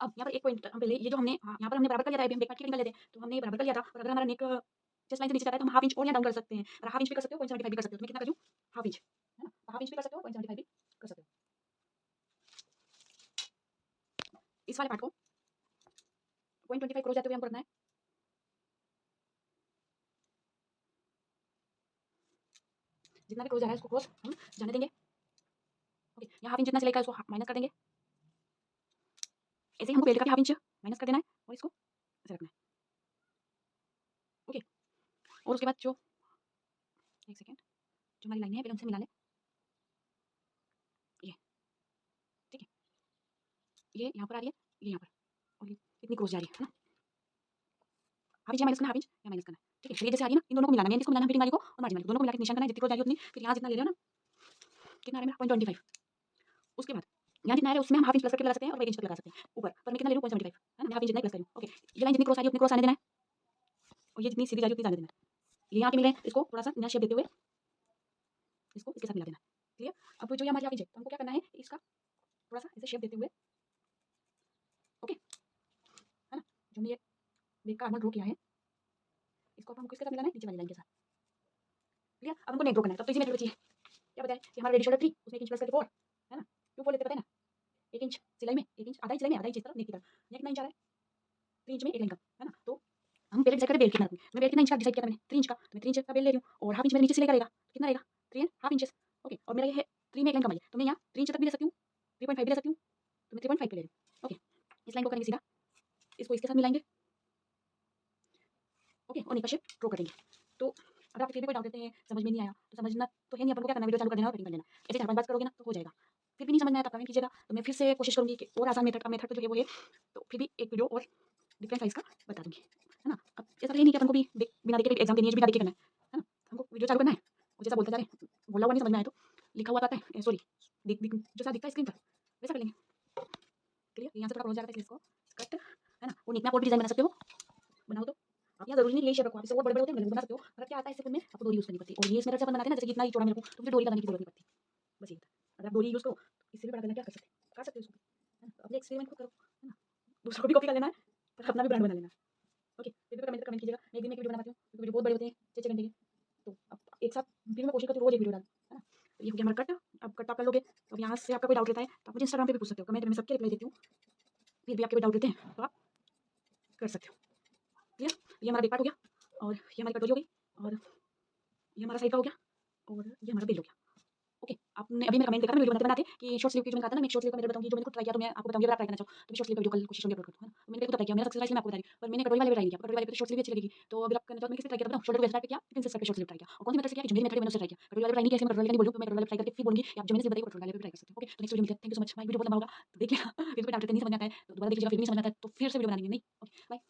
अब यहाँ पर एक पॉइंट हम पहले ये जो हमने यहाँ पर हमने बराबर कर लिया था, अभी हम बैक पार्ट की कटिंग कर लेते हैं, तो हमने ये बराबर कर लिया था। और अगर हमारा नेक चेस्ट लाइन से नीचे जाता है तो हम हाफ इंच और यहाँ डाउन कर सकते हैं, और हाफ इंच भी कर सकते हो, 0.75 भी कर सकते हो। तो मैं कितना कर रही हूँ? हाफ इंच, है ना, हाफ इंच भी कर सकते हो, 0.75 भी कर सकते हो। इस वाले पार्ट को 0.25 क्रॉस जाते हुए हमको रखना है, जितना भी क्रॉस जा रहा है उसको क्रॉस हम जाने देंगे। ओके, यहाँ हाफ इंच जितना सिलाई का है उसको माइनस कर देंगे, ऐसे ही हमको बेल्ट का भी हाफ इंच माइनस कर देना है, और इसको ऐसे रखना है। ओके, और उसके बाद जो एक सेकेंड, जो हमारी लाइन है पहले उनसे मिला ले, ये ठीक है, ये यहाँ पर आ रही है, ये यहाँ पर, और ये इतनी क्रॉस जा रही है ना। हाफ इंच माइनस करना, हाफ इंच या माइनस करना है, ठीक है। फिर ये जैसे आ रही है ना, इन दोनों को मिलाना है, मेन इसको मिलाना है, फिटिंग वाली को और मार्जिन वाली को, दोनों को मिला के निशान करना है, जितनी क्रॉस जा रही है उतनी। फिर यहाँ जितना ले रहे हो ना, कितना आ रहा है मेरा? 0.25। उसके बाद यहाँ जितना आ रहा है उसमें हम हाफ इंच प्लस करके लगा सकते हैं और 1 इंच तक लगा सकते हैं ऊपर, पर मैं कितना ले रही हूँ? 0.75, है ना। मैं हाफ इंच जितना प्लस कर रही हूँ। ओके, ये लाइन जितनी क्रॉस आ रही है उतनी क्रॉस आने देना है, और ये जितनी सीधी जा रही है उतनी जाने देना है। ये यहाँ के मिल रहे हैं, इसको थोड़ा सा यहाँ शेप देते हुए इसको इसके साथ मिला देना है। क्लियर। अब जो ये हमारी हाफ इंच है, तो हमको क्या करना है, इसका थोड़ा सा ऐसे शेप देते हुए, ओके, है ना, जो हमने ये बेक का आर्मर ड्रॉ किया है, इसको अब हमको किसके साथ मिलाना है, नीचे वाली लाइन के साथ। क्लियर। अब हमको नेक ड्रॉ करना है, तब तो इजी मेथड बची है। क्या बताया कि हमारा रेडी शोल्डर 3, उसमें 1 इंच प्लस करके 4, है ना, क्यों 4 लेते पता है ना, 1 इंच सिलाई में, 1 इंच, आधा इंच सिलाई में, आधा इंच इस तरफ नेक की तरफ, नेक कितना इंच आ रहा है, 3 इंच में 1 लाइन का, है ना। तो हम पहले डिसाइड करें बेल कितना रखूँ, मैं बेल कितना इंच का डिसाइड किया था मैंने, 3 इंच का, तो मैं 3 इंच का बेल ले रही हूँ और हाफ इंच मेरे नीचे सिलाई का रहेगा, कितना रहेगा, 3 एंड हाफ इंचेस, ओके। और मेरा ये है 3 में 1 लाइन कमाई है, तो मैं यहाँ 3 इंच तक भी ले सकती हूँ, 3.5 भी ले सकती हूँ, तो मैं 3.5 पे ले रही हूँ, ओके। इस लाइन को करेंगे सीधा, इसको इसके साथ मिलाएंगे, ओके, और नेक का शेप ड्रॉ करेंगे। तो अगर आपको फिर भी कोई डाउट रहते हैं, समझ में नहीं आया, तो समझना तो है नहीं, अपन को क्या करना है, वीडियो चालू कर देना और कटिंग कर लेना, ऐसे 4-5 बार करोगे ना तो हो जाएगा। फिर भी नहीं समझ में आया तो कमेंट कीजिएगा, तो मैं फिर से कोशिश करूँगी कि और आसान मेथड जो है वो है, तो फिर भी एक वीडियो और डिफरेंट साइज़ का बता दूँगी, है ना। अब ऐसा तो है नहीं कि अपन को भी बिना देखे एग्जाम देनी है, बिना देखे करना है ना, हमको वीडियो चालू करना है और जैसा बोलते जा रहे हैं, बोला हुआ नहीं समझ में आए तो लिखा हुआ तो आता है, सॉरी, जो सा दिखता है स्क्रीन पर वैसा कर लेंगे। क्लियर। यहाँ से थोड़ा क्रॉस जा रहा है, इसको कट, है ना, वो नीचे आप और भी डिजाइन बना सकते हो, बनाओ तो आप यहाँ जरूरी नहीं ले शेप रखो, आप इससे और बड़े-बड़े होते हैं, बना सकते हो। अगर क्या आता है इससे में आपको डोरी यूज़ करनी पड़ती है और ये इस मेथड से अपन बनाते हैं ना, जैसे कि इतना ही चौड़ा मैं रखूँ, तो मुझे डोरी लगाने की जरूरत नहीं पड़ती, बस ये था। अगर आप डोरी यूज़ करो, इससे भी बड़ा करना क्या कर सकते हैं, काट सकते हो इसको, है ना। तो अपने एक्सपेरिमेंट खुद करो, है ना, दूसरों को भी कॉपी कर लेना है, पर अपना भी ब्रांड बना लेना है, ओके। फिर भी कमेंट कीजिएगा, मैं एक दिन में एक वीडियो बना पाती हूँ, क्योंकि वीडियो बहुत बड़े होते हैं, 6-6 घंटे के, तो अब एक साथ फिर मैं कोशिश करती हूँ रोज एक वीडियो डालूँ, है ना। तो ये हो गया हमारा कट। अब कट आप कर लोगे, तो अब यहाँ से आपका कोई डाउट रहता है, तो आप मुझे इंस्टाग्राम पे भी पूछ सकते हो, कमेंट में सबके रिप्लाई देती हूँ, फिर भी आपके कोई डाउट रहते हैं तो आप कर सकते हो। क्लियर। ये हमारा बेक पार्ट हो गया और ये हमारी कटोरी हो गई और ये हमारा साइड का हो गया और ये हमारा बेल हो गया, ओके। आपने अभी मेरा कमेंट देखा ना वीडियो बनाते कि शॉर्ट स्लीव की जो मैंने कहा था ना, मैं शॉर्ट स्लीव का मेथड बताऊंगी, जो मैंने खुद ट्राई किया, तो मैं आपको बताऊंगी, अगर आप ट्राई करना चाहो तो मैं शॉर्ट स्लीव का वीडियो कल कोशिश करूंगी अपलोड कर दूं, है ना। तो मैंने खुद ट्राई किया, मेरा सक्सेस रहा, इसलिए मैं आपको बता रही हूं, पर मैंने कटोरी वाले पे ट्राई नहीं किया, कटोरी वाले पे तो शॉर्ट स्लीव अच्छी लगेगी। तो अगर आप करना चाहो, मैं किससे ट्राई किया बताऊं, शोल्डर वेस्ट पे किया, प्रिंसेस कट पे शॉर्ट स्लीव ट्राई किया, और कौन सी मेथड से किया, जो मेरी मेथड है मैंने उससे ट्राई किया। कटोरी वाले पे ट्राई नहीं किया, इसलिए मैं कटोरी वाले नहीं बोल रही हूं, तो मैं कटोरी वाले ट्राई करके फिर बोलूंगी कि आप जो मैंने बताई वो कटोरी वाले पे ट्राई कर सकते हो, ओके। तो नेक्स्ट वीडियो मिलते हैं, थैंक यू सो मच। भाई वीडियो बहुत लंबा होगा तो देख लेना, फिर भी डाउट नहीं समझ आता है तो दोबारा देख लीजिएगा, फिर भी नहीं समझ आता है तो फिर से वीडियो बना देंगे, नहीं, ओके बाय।